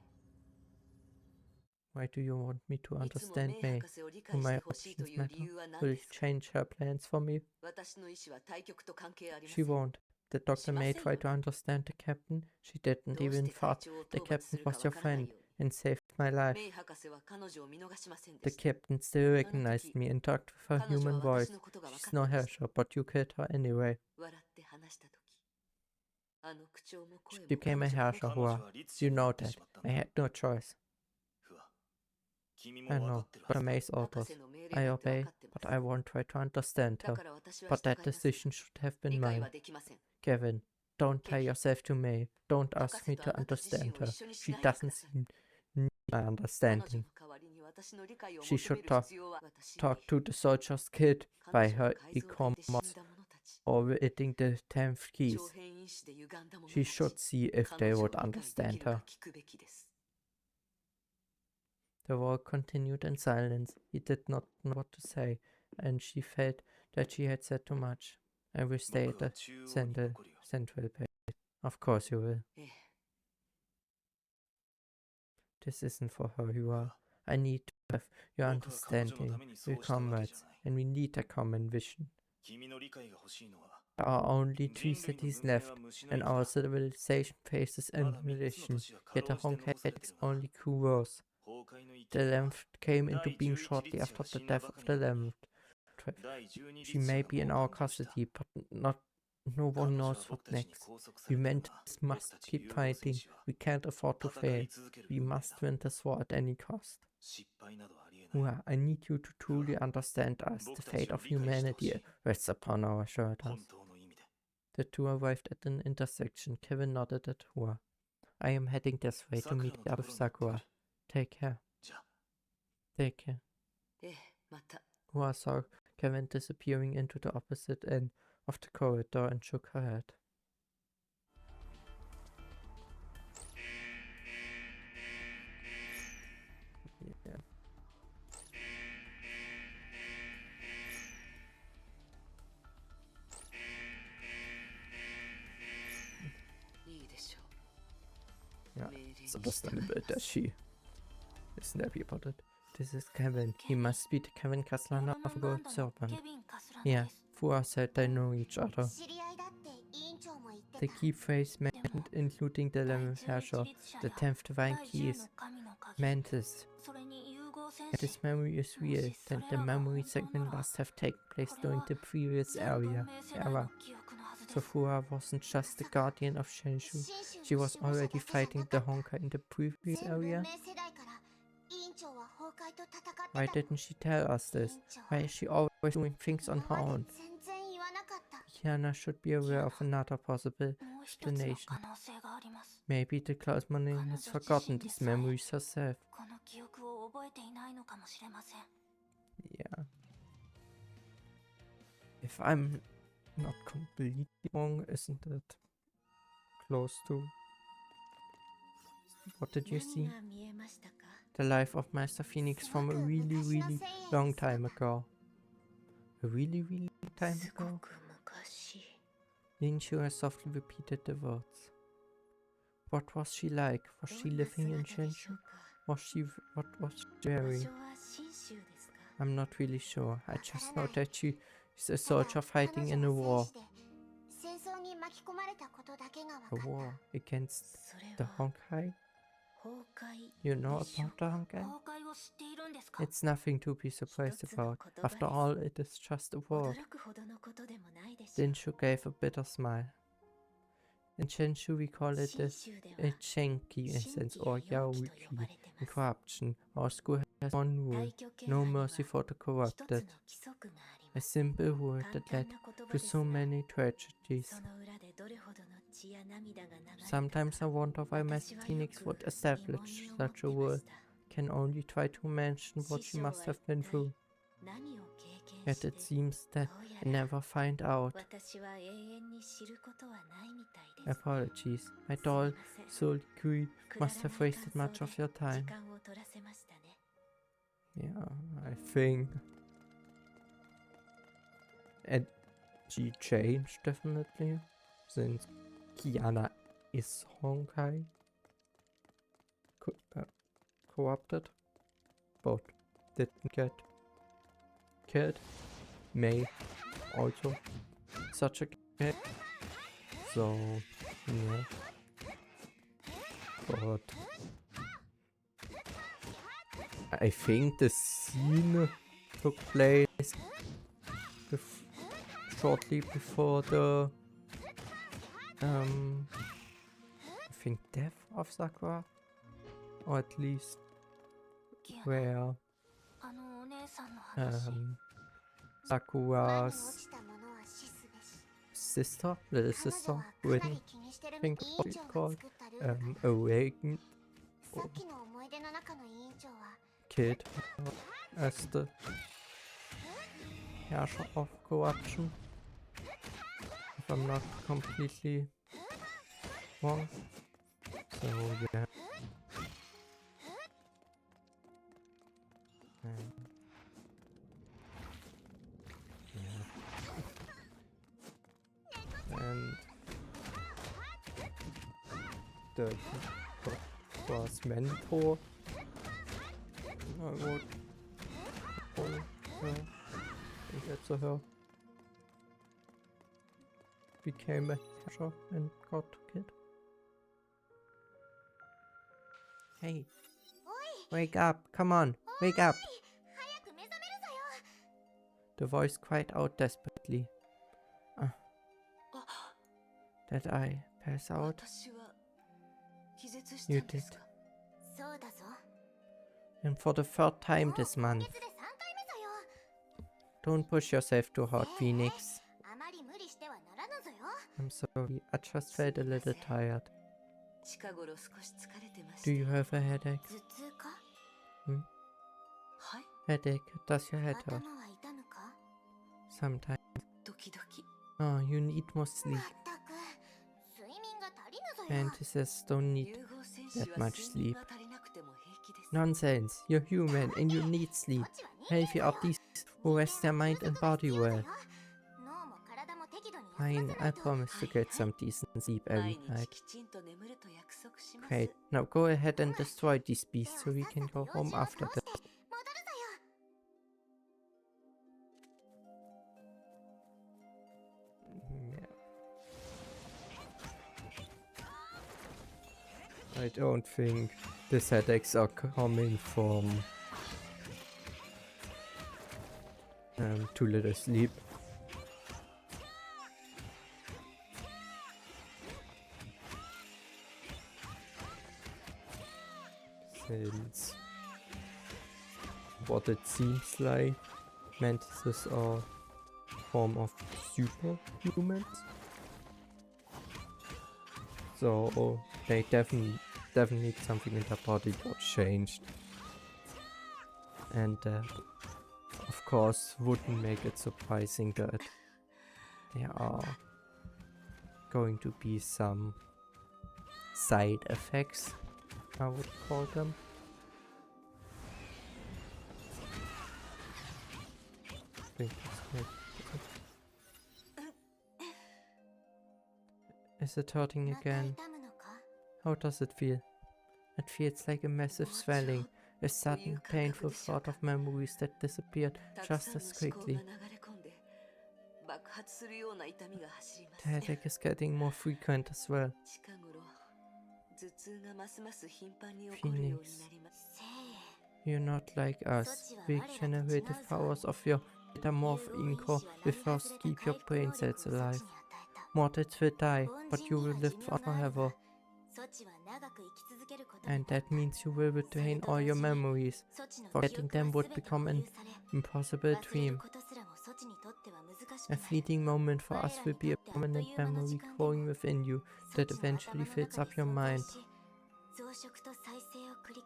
Why do you want me to いつも understand メイ May? 博士を理 Do 解し my てほしいと options いう matter? 理由は何 Will で it すか？ change her plans for me? 私の意思は対局と関係ありませ She ん。 won't. Did Dr. May try to understand the captain? She didn't どうし even て会 thought 長を the 討伐す captain るか was your わからない friend. ように and saved my life. メイ博士は彼女を見逃しませんで The した。 captain still recognized me and talked with her human voice. She's no Herrscher, but you killed her anyway. 笑って話したとき、あの口調も She 声も became a 彼女が Herrscher, Hua. You know that. I had no choice. フワ、君も I 分か know, ってる but はずだ。 May's 博 orders. 士の命令 I だって obey, 分かってま but す。 I won't try to understand だ her. から私は But 従 that いません。 decision should have been 理解 mine. はできません。 Kevin, don't tie yourself to May. Don't ask me to understand her. She doesn't seem need my 彼女 understanding. の代わりに私の理解を She 求め should る必要は私に Talk to the soldier's kid 彼 by 女は her 改造兵で死ん e-commerce だ者たち。 or eating the 10th 長 keys. 変因子で歪んだ者 She た should ち。 see if 彼 they 女を would 理解でき understand るか her. 聞くべきです。 The war continued in silence. He did not know what to say, and she felt that she had said too much. I will stay at 僕は the 中央に central 残るよ。 base. Of course you will. ええ、 This isn't for her, Hua. I need to have your 僕は彼女の understanding, ためにそ your うしたわけじゃ comrades, ない。 and we need a common vision. 君の理解が欲しいのは There are only 人 3 類の cities 文明 left, は虫の and 息 our だ。 civilization faces まだ3つの annihilation. 都市がか Yet ろ the うじて残 Honkai され had てるが、 only 2 wars. 崩壊の The 勢いは 11th came into 第 being 11 shortly 律 after 者が the 死んだ death ば of か the りなのに、 11th. 第12 She 律者 may が be in こう our 誕生した。 custody, but no 彼 one 女は knows 僕 what たちに next. 拘束され We てる meant が、 must 僕たち keep 有望戦 fighting. 士は We can't afford to 戦 fail. い続ける We 運命 must だ。 win this war at any cost. 失敗などありえない。 Hua, I need you to truly understand us. The fate of humanity rests upon our 本 shoulders. 当の意味で。 The two arrived at an intersection. Kevin nodded at Hua. I am heading this way to meet up with Sakura. Take care. じゃあ、 Take care. ええ、また。 Hua saw Kevin disappearing into the opposite end of the corridor and shook her head. Yeah. Yeah, it's understandable that she is snappy about it. This is Kevin. He must be the Kevin Kaslana of Gold Serpent. Yeah, Fua said they know each other. 知り合いだって委員長も言って The た。 key phrase mentioned, including the 11th Herrscher, the 10th Divine Keys, Mantis. If this memory is real, then the memory segment must have taken place during the previous era. So Fua wasn't just the guardian of Shenshu, she was already fighting the Honkai in the previous 全文 area? 明世代から委員長は崩壊と戦ってた Why の。 didn't she tell us this? Why is she always doing things on her 今ま own? で全然言わなかった。 Kiana should be aware of another possible explanation. Maybe the close money has forgotten these memories herself. Yeah. If I'm not completely wrong, isn't it close to... What did you see? 何が見えましたか？ The life of Master Phoenix from a really, really long time ago. A really, really long time すご ago? く昔。 Linshua softly repeated the words. What was she like? Was she どんな living in 姿でしょ Shenzhen? うか？ What was she 場 wearing? 所は信州ですか？ I'm not really sure. I just know that she is a soldier fighting in a war. 戦争に巻き込まれたことだけが A 分かっ war た。 against それ the は Honkai? 崩壊 You know でしょう about the Honkai? 崩壊を知っているんですか？ It's nothing to be surprised 一つの about. 言葉です。 After all, it is just a word. 驚くほどのことでもないでしょう。 Linshu gave a bitter smile. In Shenshu, we call it 信 the 州では Chenki 新 essence 規 or や四期と Yaoki 呼ばれて in ます。 corruption. Our school has one rule: 大挙系 no 派には mercy for the 一つの corrupted. 規則があり A ます。 simple rule 簡 that 単 led な言葉 to です so が、 many tragedies. その裏でどれほどの血や涙が流れたか Sometimes I wonder why 私 Master はよ Phoenix く would 疑問 establish に思っ such て a ま rule. した。 Can only try to mention what 師 she 匠は must have 一 been 体 through. 何を経験 Yet して it seems that どう I やら never find out. 私は永遠に知ることはないみたいです。 Apologies. My すみま doll せん。 Soul Kui くだら must ない have wasted 感 much 想 of で your 時 time. 間を取らせましたね。 Yeah, I think. And she changed definitely since Kiana is Honkai corrupted, but didn't get killed. May also such a kid. So yeah, but I think the scene took place shortly before the I think death of Sakura, or at least where あのお姉さんの話、 Sakura's たものは死すべし。 sister, little 彼女 sister, はか when なり気にしてる think 委 what 員 it's 長が called, 作ったルールだ。 awakened さっきの思い出の中の委員長は kid as the Herrscher of corruption, if I'm not completely wrong. So yeah. And the first mentor, I would call her, I think that's a her, became a Herrscher and got kid. Hey, wake up, come on, wake up! 早く目覚めるぞよ。 The voice cried out desperately. Did I pass out? 私は気絶した You んですか？ そうだぞ。 And for the third time もう this 今 month. 月で3回目ぞよ。 Don't push yourself too hard, Phoenix. あまり無理してはならぬぞよ。 I'm sorry, I just felt a little tired. 近頃少し疲れてまし Do た。 you have a headache? 頭痛か？はい、 Headache? Does your head 頭 hurt? は痛むか？ Sometimes. ドキドキ。 Oh, you need more sleep. まったく睡眠が足りぬぞよ。 Mantises don't need 融合戦士 that は much 睡眠 sleep. が足りなくても平気です。 Nonsense. You're human and you need sleep. こっちは人間 Healthy だ are よ。 these who rest their mind and body 人間は well. 休息が必要だよ。脳も体も適度に休ま Fine, せな I いと。 promise to get some decent sleep 毎 every 日 night. きちんと眠ると約束します。 Great. Now go ahead and destroy these beasts で so we は can さっ go さと用 home 心を after 倒して that. 戻るぞよ。 I don't think these headaches are coming from too little sleep. Since what it seems like, mantises are form of superhumans. So they definitely need something in their body got changed. And that, of course, wouldn't make it surprising that there are going to be some side effects, I would call them. I think that's good. Is it hurting また again? 痛むのか？ How does it feel? It feels like a massive swelling, a sudden, painful thought of memories that disappeared たく just さんの as 思考が quickly. 流れ込んで爆発するような痛みが走りま The す。 headache is getting more frequent as well. 近頃頭痛がますます頻繁に起こるようになります。 せい You're not like us. Regenerative powers of your metamorphing core will first keep your brain cells alive. Mortals will die, but you will live on forever. And that means you will retain all your memories. Forgetting them would become an impossible dream. A fleeting moment for us will be a permanent memory growing within you that eventually fills up your mind.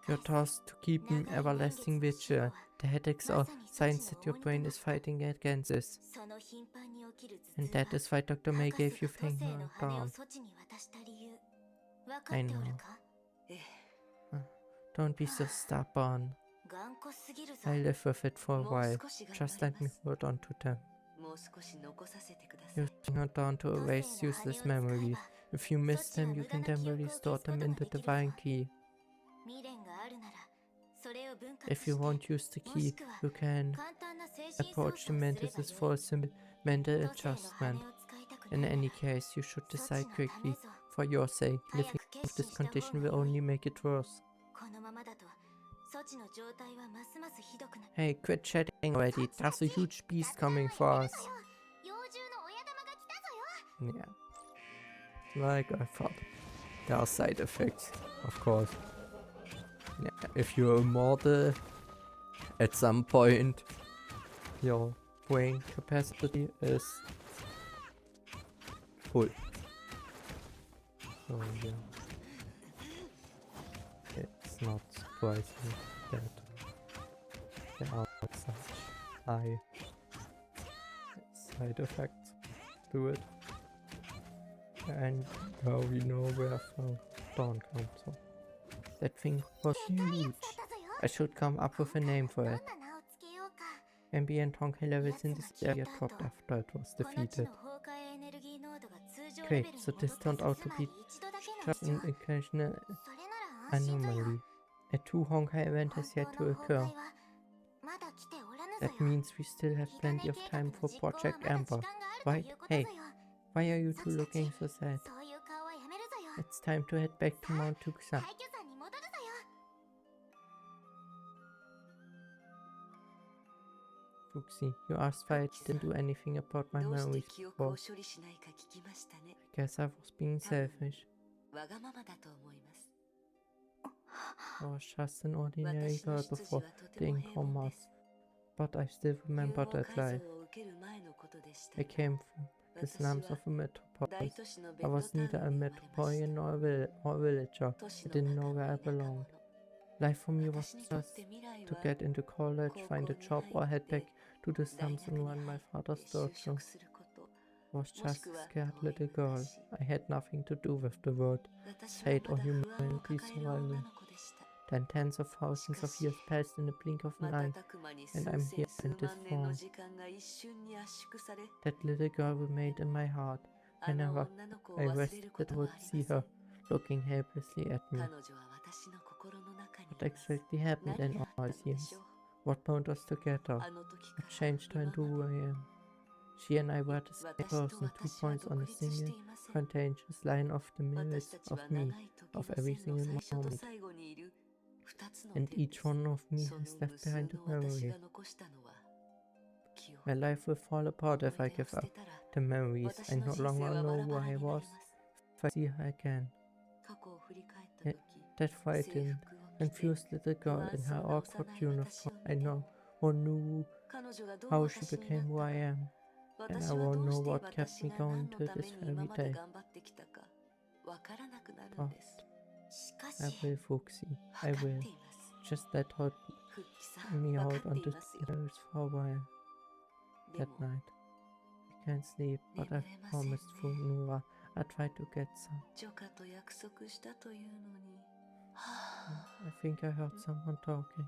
You're tasked to keep an everlasting vigil. The headaches are signs that your brain is fighting against this. And that is why Dr. May gave you Feng down. I know. ええ、 Don't be so stubborn. 頑固すぎるぞ。 I'll live with it for a もう while. 少し頑 Just 張り let me ます。 hold on to them. もう少し残させてください。 Using her down to erase useless memories. If you miss them, you can temporarily store them in the divine key. If you won't use the key, you can approach the mantises for a simple mental adjustment. In any case, you should decide quickly. For your sake, living with this condition will only make it worse. Hey, quit chatting already. There's a huge beast coming for us. 妖獣の親玉が来たぞよ。 Yeah. Like I thought. There are side effects, of course. Yeah, if you're immortal, at some point, your brain capacity is full. So yeah. It's not surprising that there are such high side effects to it. And now we know where Dawn comes from. That thing was huge. I should come up with a name for it. Ambient Honkai levels in this area dropped after it was defeated. Great, so this turned out to be just an occasional anomaly. A true Honkai event has yet to occur. That means we still have plenty of time for Project Amber, right? Hey, why are you two looking so sad? It's time to head back to Mount Tucson. Fuxi, you asked why I didn't do anything about my memories before. I guess I was being selfish. I was just an ordinary girl before the income mods, but I still remember that life. I came from the slums of a metropolis. I was neither a metropolitan nor a villager. I didn't know where I belonged. Life for me was just to get into college, find a job, or head back to the slums and run my father's dojo. I was just a scared little girl. I had nothing to do with the world, fate, or humanity's survival. Then tens of thousands of years passed in the blink of an eye, and I'm here in this form. That little girl remained in my heart. Whenever I rested, I would see her looking helplessly at me. What exactly happened in all these years? What bound us together? What changed her into who I am? She and I were the same person, 2 points on a single, contagious line of the mirrors of me, of every single moment. And each one of me has left behind a memory. My life will fall apart if I give up the memories. I no longer know who I was if I see her again. That frightened, confused little girl in her awkward uniform, I know or knew how she became who I am, and I won't know what kept me going till this very day. But I will, Fuxi, I will. Just let me hold on to the mirrors for a while. That night, I can't sleep, but I've promised Funua I'll try to get some. I think I heard someone talking.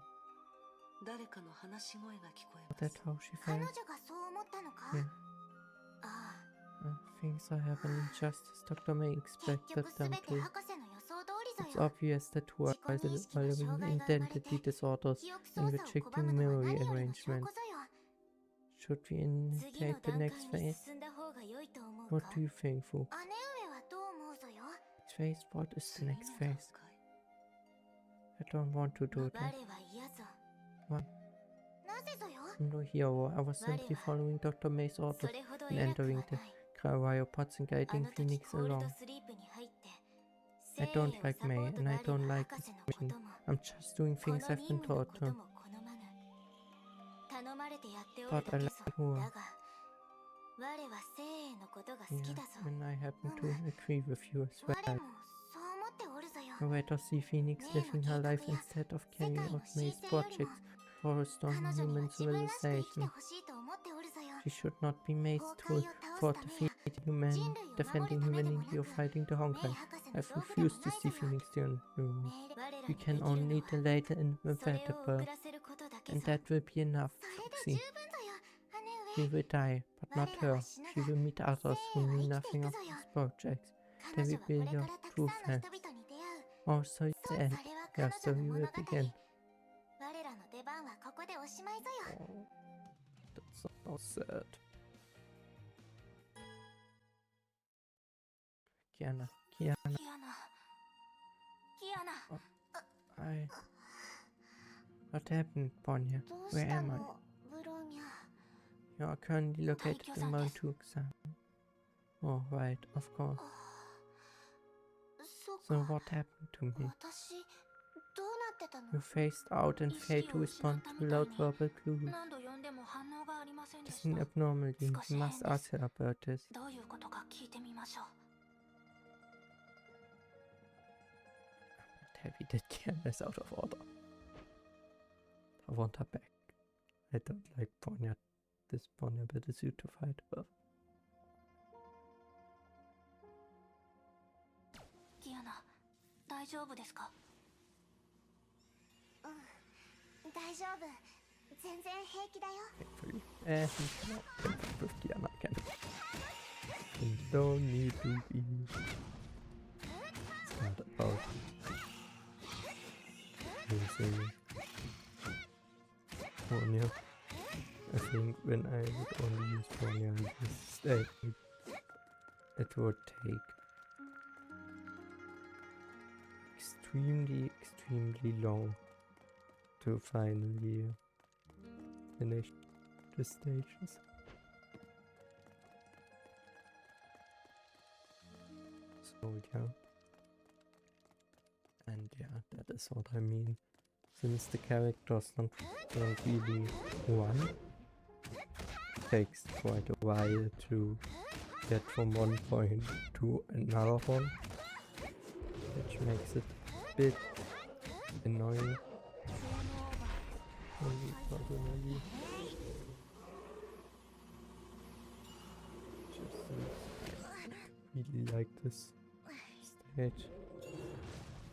That's how she felt. Yeah. Things are happening just as Dr. May expected them to. It's obvious that Hua is developing identity disorders and rejecting memory arrangements. Should we initiate the next phase? What do you think, Fuchs? Phase? What is the next phase? I don't want to do that. Why? I'm no hero. I was simply following Dr. May's orders and entering the cryopods and guiding Phoenix along. I don't like May, and I don't like this mission. I'm just doing things I've been taught to. But I like Hua. Yeah, and I happen to agree with you as well. I'd rather see Phoenix living her life instead of carrying out May's projects for restoring human civilization. She should not be May's tool for defending humanity or fighting the Honkai. I've refused to see Phoenix turn new. We can only delay the inevitable, and that will be enough, Fuxi. We will die, but not her. She will meet others who knew nothing of these projects. They will be your true fans. Also, it's the end. Your story will begin. Oh, that's so sad. Kiana. What happened, Ponya? どう Where した am I? のブローニャ。 You are currently located in 大 Mount 巨山です。 Tucson. Oh, right, of course. そう So か。 what happened to me? 私どうなってたの？ You phased out and failed to respond to loud verbal clues. 何度呼んでも反応がありませんで This した。 seems abnormally. You 少し must 変です。 ask her about this. どういうことか聞いてみましょう。 What heavy did Kiana is out of order. I want her back. I don't like Ponya. This Ponya better suit to fight with. キアナ、大丈夫ですか？ 大丈夫。全然平気だよ。 Thankfully. He cannot fight with Kiana again. You don't need to be sad about using Ponya. I think when I would only use Ponya in this state, it would take extremely long to finally finish the stages. So yeah. And yeah, that is what I mean. Since the characters don't really run, it takes quite a while to get from one point to another one, which makes it a bit annoying. Maybe personally. Just really like this stage.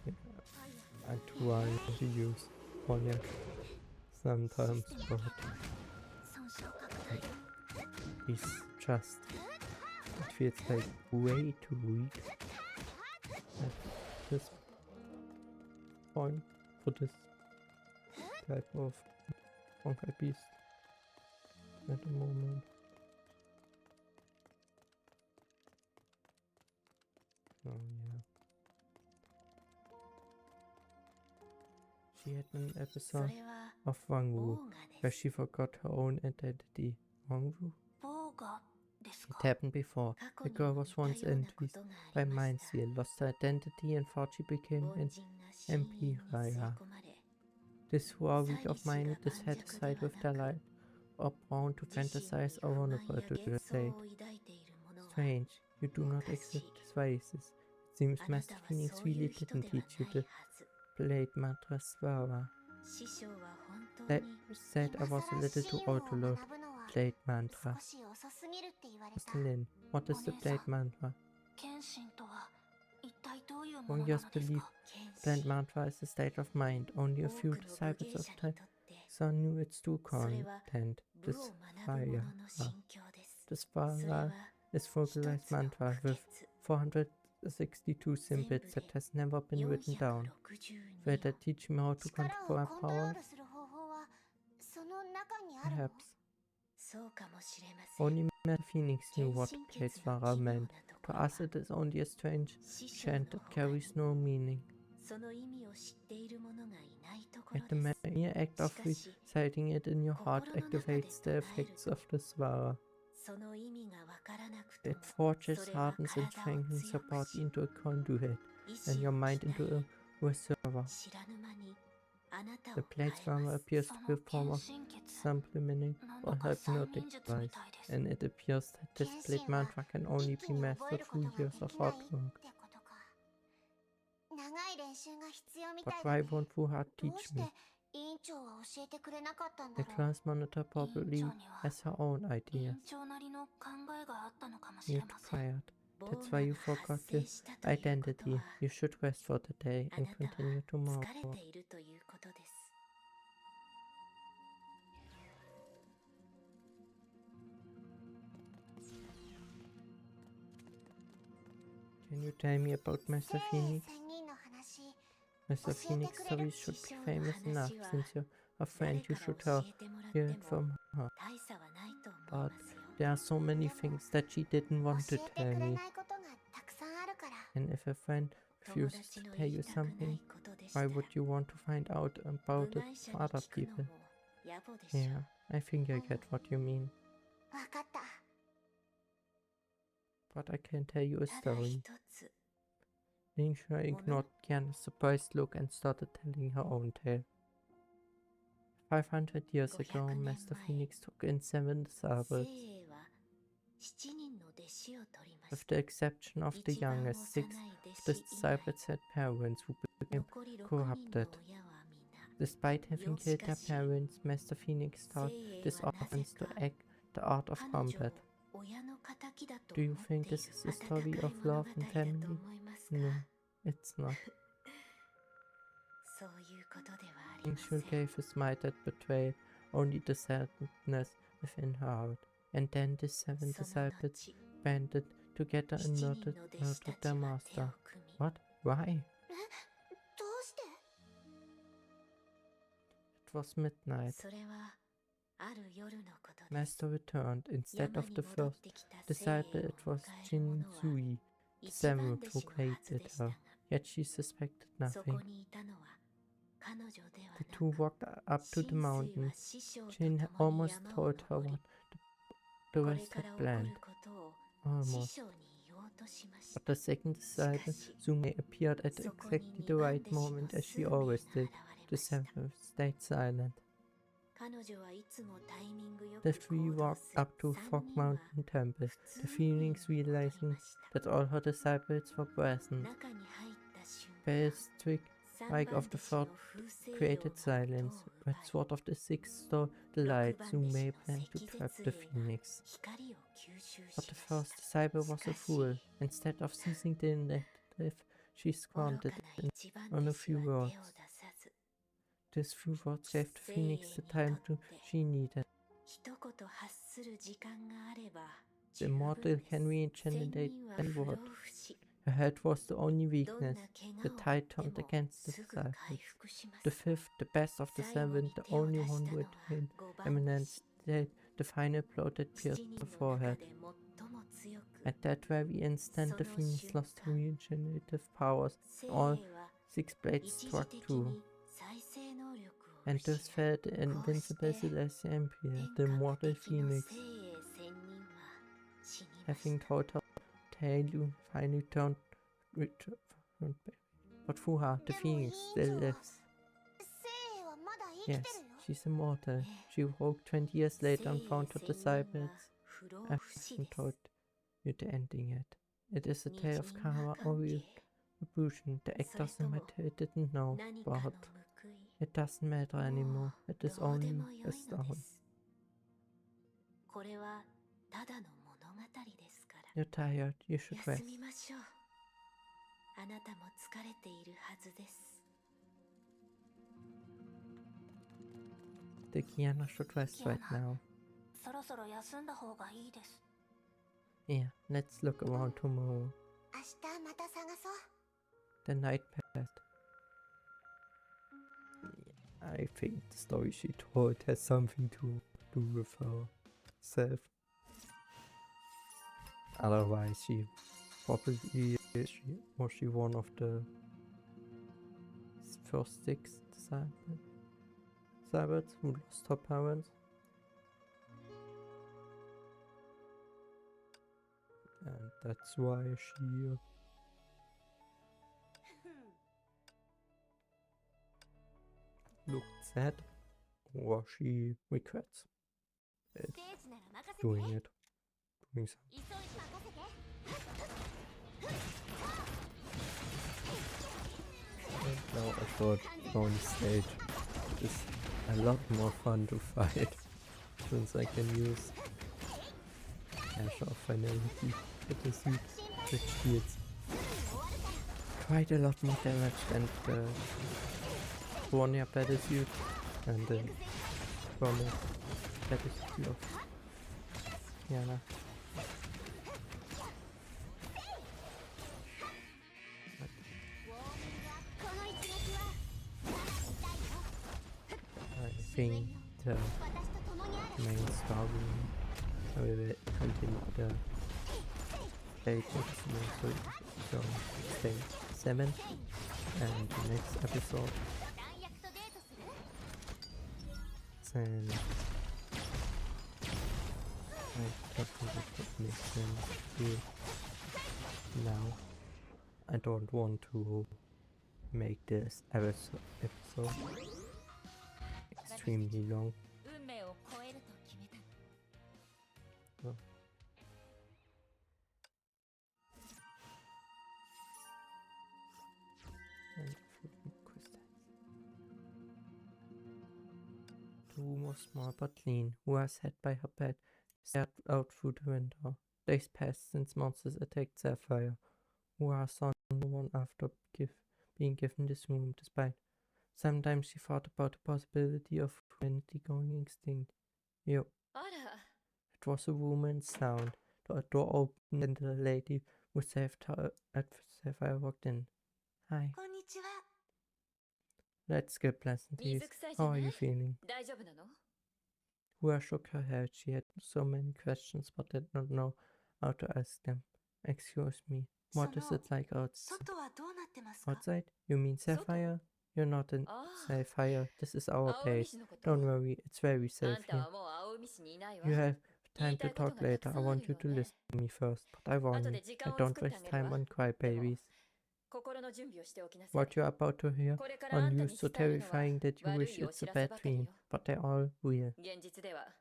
Yeah, I try to use Ponya sometimes, but he's just, it feels like way too weak at this point for this type of Honkai beast at the moment. So yeah. She had an そ episode れは of Wangwu ボーガ where です。 she forgot her own identity. Wangwu? ボーガですか？ It happened before. 過去 The に girl も was 似た once ようなこ envious とが by ありました。 Mindseal, lost her identity and thought she became 凡 an 人が深淵に吸い込まれ、 This who are weak of 祭 mind 司が dissatisfied 盤石 with では their なく、 life, or bound to 自身に fantasize 不 or 満 vulnerable や to 幻 the 想 fate. を抱いている者は Strange, you do not accept his vices. It seems あな Master たは Phoenix そうい really う人 didn't では teach you ない the はず。 blade mantra Svara. 師匠は本当 They に said I was a little too old to learn 学ぶのは blade mantra. 少し遅すぎるって言われた。 Lynn, what is the blade mantra? 謙信とは一体どういうも One のな years のです believed か？謙 blade 信、 mantra is a state of mind. Only a 多 few くの武 disciples 芸 of 者に time とって so knew its true それは content. 武 This を学ぶ者の心境です。 The それは Svara is 一 vocalized つの mantra 不 with 潔、 462 symbols that has never been written down. 462 Will that teach me how to 力 control を my コントロー powers? ルする方法はその中にあるの？ Perhaps. そうかもしれません。 Only Master Phoenix knew what 謙 blade 信決の Svara 奇妙 meant. なとこ To ろは us it is only a strange 師匠の chant that 他に carries no meaning. その意味を知っている者がいないところ Yet the です。 mere act of しかし、 reciting it in your heart 心の中で activates the 唱える effects と of the Svara. その意味がわからなくと It も、 forges, それは hardens, and 体を strengthens 強 your く body し、 into a conduit 意 and 志 your を mind 鍛 into え、 a reservoir. 知らぬ間にあなた The を blade 変え Svara ます。 appears そ to の be a form 謙 of 信決、 supplementing なん or だか催 hypnotic 眠術み device, たいです。 and it appears that this 謙 blade 信は mantra can only 一気 be に mastered 覚えるこ through とが years で of きない hard っ work. てことか。長い練習が必要み But たいだ why ね。 won't Fu Hua ど teach うして me? 委員長は教えてくれなかったんだ The ろう。 class monitor 委員 probably 長には has her own 委 ideas. 員長なりの考えがあったのかもし You're れ too ません。 tired. ボ That's ー why ガ you が forgot 発 your 生したということ identity. は、 You should rest for the day あ and なたは continue 疲 tomorrow. れているということです。 Can you tell me about Master 聖 Phoenix? 仙人の話、 Master 教えて Phoenix くれる？ stories should be 師匠の famous 話 enough は since you're a 誰 friend. か You ら should 教 tell えてもらっ hear て it も from her. 大差はないと思い But ますよ。 there are so many things that she didn't want 教 to えてく tell れ me. ないことがたくさんあるから。 And if a friend refused to tell you something, why would you want to find out about it from other people? Yeah, I think I get what you mean. わかった。 But I can tell you a ただ story. 一つ Ningxia ignored Kiana's surprised look and started telling her own tale. 500 years ago, Master Phoenix took in 7 disciples, 聖は7人の弟子を取りま with し the exception of the た。一番 youngest. 6 幼い of 弟 the 子以外 disciples had parents who became 残り6人の corrupted. 親は皆 Despite having killed their parents, Master Phoenix taught 聖 these はなぜ orphans to か act the art of 彼女 combat. を親の敵だと Do 思 you ってい think る this is a 温かい story of 物 love 語 and だと family? 思いますか No, it's not. そういうことではありませ Ningxia ん gave a smile that betrayed only the sadness within her heart. And then the 7 その disciples 後 banded together 7 and 人 murdered, の弟子た murdered ち their は手を master. 組み What? Why? どうして？ It was midnight. それはある夜のことです Master returned. Instead 山 of に the 戻っ first てきた聖 disciple, を it was 迎える者は Jinsui, 一番 Samuel 弟 who 子のはず created でした her. が Yet she suspected そこ nothing. にいたのは彼女では The な two く walked up to the 神水は mountain. 師匠と Jin 共に almost 山を told her 登り what the これ rest か had ら起こ planned. ることを師 Almost. 匠に言おうとしました But the second disciple, しかし Sume, appeared at そこに exactly 2 the 番 right 弟子の moment as 数 she 名が always 現れ did. ま The した seventh stayed silent. 彼女はいつもタイミングよ The く three 行動 walked する up to 3 Fog 人は Mountain Temple, 普 the 通に Phoenix 戻り realizing ました that all her disciples were present. 中に入った瞬間 Bell's twig, 3 like 番 of the 弟子の third, 風星王 created の塔を silence. 奪 When い Sword of the Sixth stole the 6 light, 番弟子の Sume planned to 赤 trap 絶 the 影が Phoenix. 光を吸収 But し the ま first した disciple was a しかし fool. Instead of seizing the initiative, she 愚 squandered か it な一番 on 弟 a 子 few は words. 手を出さず These few words gave the 聖 Phoenix 衛 the に time と to って she needed. 一言発する時間があれば The 十分 immortal です can 仙 regenerate 人は any 不老 word. 不死 Her head was the only どんな weakness. 怪 The 我を負 tide って turned も against the すぐ回 disciples. 復しま The す fifth, the best of the 最後 seven, に the 手を only 出 one した who のは attained 5番弟 eminence, 子 dealt the final blow that 7 pierced 人 the の中 forehead. で最も強く At that very instant, the その Phoenix 瞬 lost her 間 regenerative powers. 聖衛 All は six blades 一時 struck 的 true, に再生能力を and 失 thus い fell the invincibleして Celestial Empire, 天 the 下無 immortal 敵の Phoenix. 聖衛仙人は死にまし Having た told her tale, you finally returned back. But Fu Hua, the でも Phoenix, 委員 still 長 lives. 聖衛はまだ生き Yes, てるよ。 she's immortal. ね She woke 20 years 聖衛 later and 仙 found her 人 disciples. は不老 I 不死 haven't です told you the ending yet. It is a 二 tale 人 of 因 karma 果 or 関係 retribution. The actors in my それとも tale didn't know 何かの about. 報い It doesn't matter も anymore. う It is どうで only もよ a いの stone. ですこれはただの物語ですから You're tired. You should 休 rest. みましょうあなたも疲れているはずです The Kiana should rest right now. そろそろ休んだ方がいいです。 Yeah, let's look around tomorrow. 明日また探そう。 The night passed. I think the story she told has something to do with herself. Otherwise, was she one of the first 6 disciples who lost her parents? And that's why she looked sad, or she regrets ステージなら任せて。 doing it. Doing something. 急いで任せて。 And now I thought on stage is a lot more fun to fight since I can use Ash of Finality with the suit which deals quite a lot more damage than the Warrior Battlesuit and the Promise Battlesuit of Kiana. I think the main story will continue. The stage so stage 7 and the next episode. 弾薬とデートする Then I definitely make sense here now. I don't want to make this episode extremely long. 運命を超えると決めた So. And food crystals. The room was small but clean. Hua sat by her bed, stared out through the window. Days passed since monsters attacked Sapphire. Hua saw no one after being given this room, despite sometimes she thought about the possibility of humanity going extinct. Yo, あら it was a woman's sound. The door opened and the lady who saved her at Sapphire walked in. Hi, こんにちは。 let's skip pleasantries. 水臭いじゃ How な are い you feeling? 大丈夫なの Hua shook her head. She had so many questions but did not know how to ask them. Excuse me, what is その it like outside? 外はどうなってますか？ Outside? You mean Sapphire? You're not in ああ Sapphire. This is our 青海 place. 市のこと Don't worry, it's very あ safe んた here. はもう青海市にいないわ You have 言 time いた to いこと talk がた later. く I さんあ want る you よ to ね listen to me first, but I warn 後 you, で時 I 間を don't 作って waste あげる time わ on でも crybabies. 心の準備をしておきなさい What you're about to hear これからあん on た you に so 伝えるのは terrifying that you 悪 wish いお it's 知 a らせ bad ばかり dream, よ but they're all real. 現実では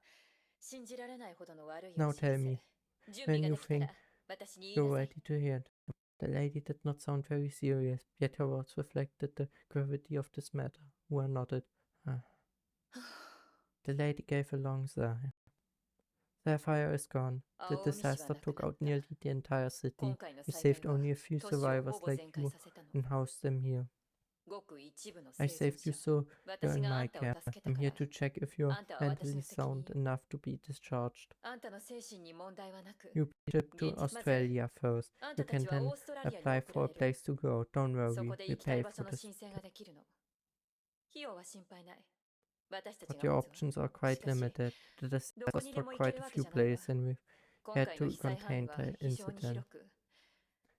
信じられないほどの悪い Now お知ら tell me, せ準備 when が you できた think ら私に言い you're なさい ready to hear it. The lady did not sound very serious, yet her words reflected the gravity of this matter. Hua nodded. Ah. The lady gave a long sigh. Sapphire is gone. The 青海市は disaster なく took なっ out た nearly the entire city. 今回の We 災 saved 害は only a few 都市を survivors ほぼ like 全壊 you させたの and housed them here. ごく一部の I 生存 saved you 者 so you're 私 in があ my んたを care. 助けた I'm か here ら to check if you're あんたは私の mentally 責任 sound enough to be discharged. あんたの精神に問題はなく You be shipped to 現実まず Australia first. あん You たた can ちは then オーストラリアに apply 送 for ら a れる place to go. Don't そ worry, こで we 行きたい pay 場所 for の this. 申請ができるの費用は心配ない私たち But が your 持つわ options are quite しかし limited. The disaster どこにで struck も行け quite る a わけ few じゃないわ places and we've 今 had 回の to 被災範囲 contain は the 非常に incident. 広く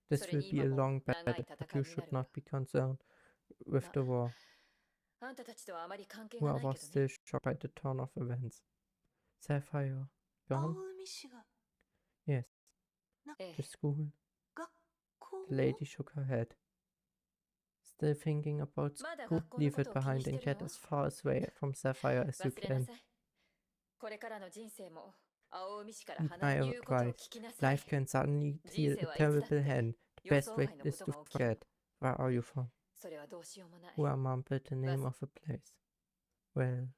This それ will に be 今 a も long 長 battle, い but 戦 you いにな should るわ not be concerned with the war. あんたたちとはあまり関係が Hua ない was けどね still shocked by the turn of events. Sapphire, 青 gone? 海市が Yes, え the え school. 学校 The lady shook her head. Still thinking about まだ school? 学校の Leave こ it とを気に behind して and る get の as far away from Sapphire as you 忘れな can. さいこれからの人生も青海市から I 離れ言うことを advise, 聞きなさい life can suddenly 人 deal 生 a はいつだっ terrible て hand. The 予 best 想 way 外の is こと to が起きる forget. Where are you from? それはどうしようもない Hua mumbled the name of a place. Well,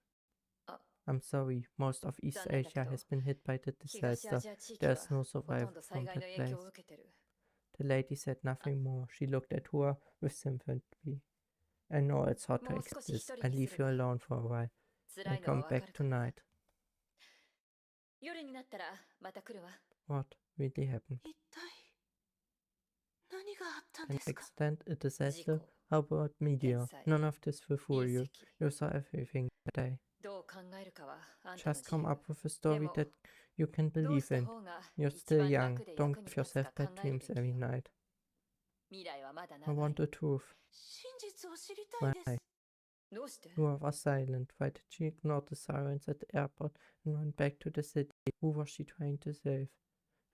I'm sorry, most of East 残念だけ Asia ど has been hit by the 東ア disaster. ジア地域は There's no ほと survivor んど from 災害 that の影響 place. を受けてる The lady said nothing more. She looked at Hua with sympathy. I know it's hard to もう少し exist. 一人 I'll に leave する you わ alone for a while. 辛 I いのは come わか back るから tonight. 夜になったらまた来るわ What really happened? 一体何があったん An ですか？ accident? A 事 disaster? 故 How about media? 天災 None of this will fool 隕 you. 石 You saw everything today. どう考えるかはあんたの Just 自 come 由 up with a story でも that you can どう believe した in. 方が You're 一 still 番 young. 楽で Don't 役に give 立つか yourself 考 bad えるべ dreams き every よ night. 未来はまだ I 長 want い the truth. 真実を知りたいです。 Why? どうして Hua was silent. Why did she ignore the sirens at the airport and run back to the city? Who was she trying to save?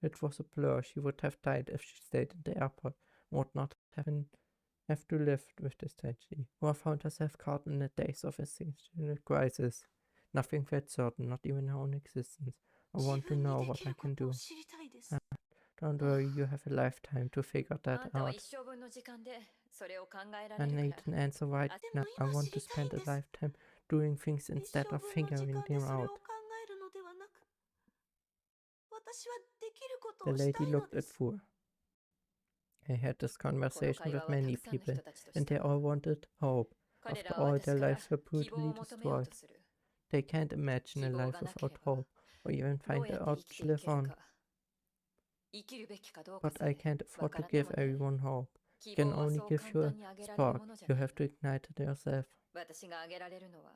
It was a blur. She would have died if she stayed in the airport. Would not have to live with this tragedy. Hua found herself caught in a daze of existential crisis. Nothing felt certain, not even her own existence. I 自 want to 分 know にで what き I るこ can と do. を知りたいです。 Don't worry, you have a lifetime to figure あ that んたは out. 一生分の時間でそれを考えら I れる need から an answer right now. I want to spend a lifetime doing things 一 instead 生 of 分の時 figuring 間で them それを out. 考えるのではなく、私はできること The をしたい lady の looked で at す。 Fu. I had this この conversation 会話 with はた many くさんの people, 人たちとし and た they all wanted hope. 彼 After らは all, 私 their から lives were 希望を brutally 求めよう destroyed. とする They can't imagine a 希望 life がなけ without れば hope, or even ど find うや the って生 urge き to てい live ける on. か生きるべきかどうか But さ I え can't わ afford か to らない give ものよ everyone hope. 希 You can 望は only そう give 簡 you a 単にあげられる spark. ものじゃ You ない have to ignite it yourself. 私があげられるのは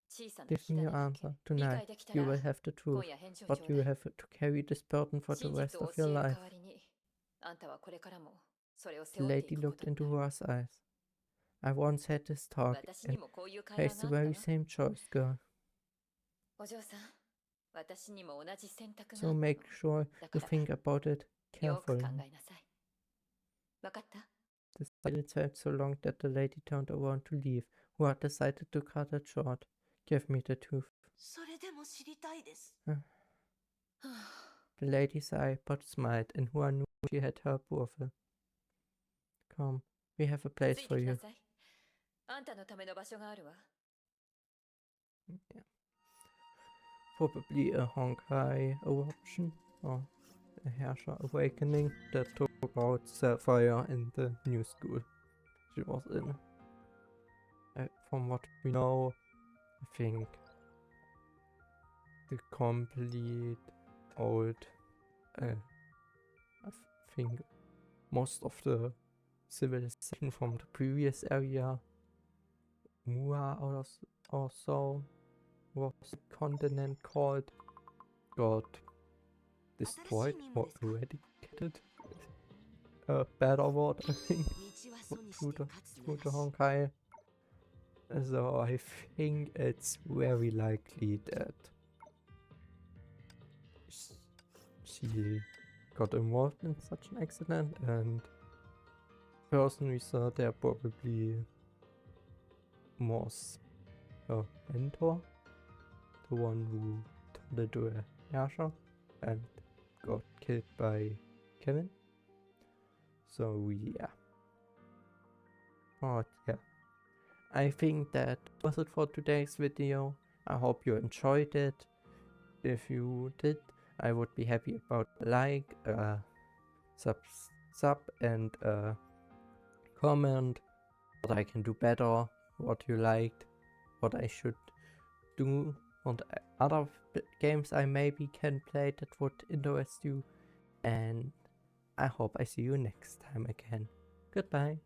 小さな Give 火 me 種 your だけ answer 理 tonight. 解できた You ら will have the 今 truth, 夜返事をち but ょう you だい have to carry this burden for the 真 rest 実を of 教 your える life. 代わりにあんたはこれからもそれを The 背負ってい lady くこ looked とに into なる。 Hua's eyes. I once had this talk 私に and もこういう会話 faced the があった very わ。 same choice, girl. お嬢さん、私にも同じ選択が So あった make の。 sure だか you ら think about it よく考 carefully. えなさい。わかった？ The silence felt so long that the lady turned around to leave. Hua decided to cut it short. Give me the tooth. それでも知りたいです。 はあ The lady sighed but smiled, and Hua knew she had her approval. Come, we have a つ place いて for きな you. さい。あんたのための場所があるわ。 Yeah. Probably a Honkai eruption or a Herrscher awakening that took out Sapphire in the new school she was in. From what we know, I think the complete old, I think most of the civilization from the previous area, Mua or so, was the continent called, got destroyed or eradicated. A better word, I think, 道は疎にし through て the 勝つ through な the し。 Honkai. So I think it's very likely that she got involved in such an accident, and person we saw there probably was her mentor, the one who turned into a Herrscher and got killed by Kevin. So yeah. But yeah. I think that was it for today's video. I hope you enjoyed it. If you did, I would be happy about a like, sub and comment what I can do better, what you liked, what I should do, and other games I maybe can play that would interest you. And I hope I see you next time again. Goodbye.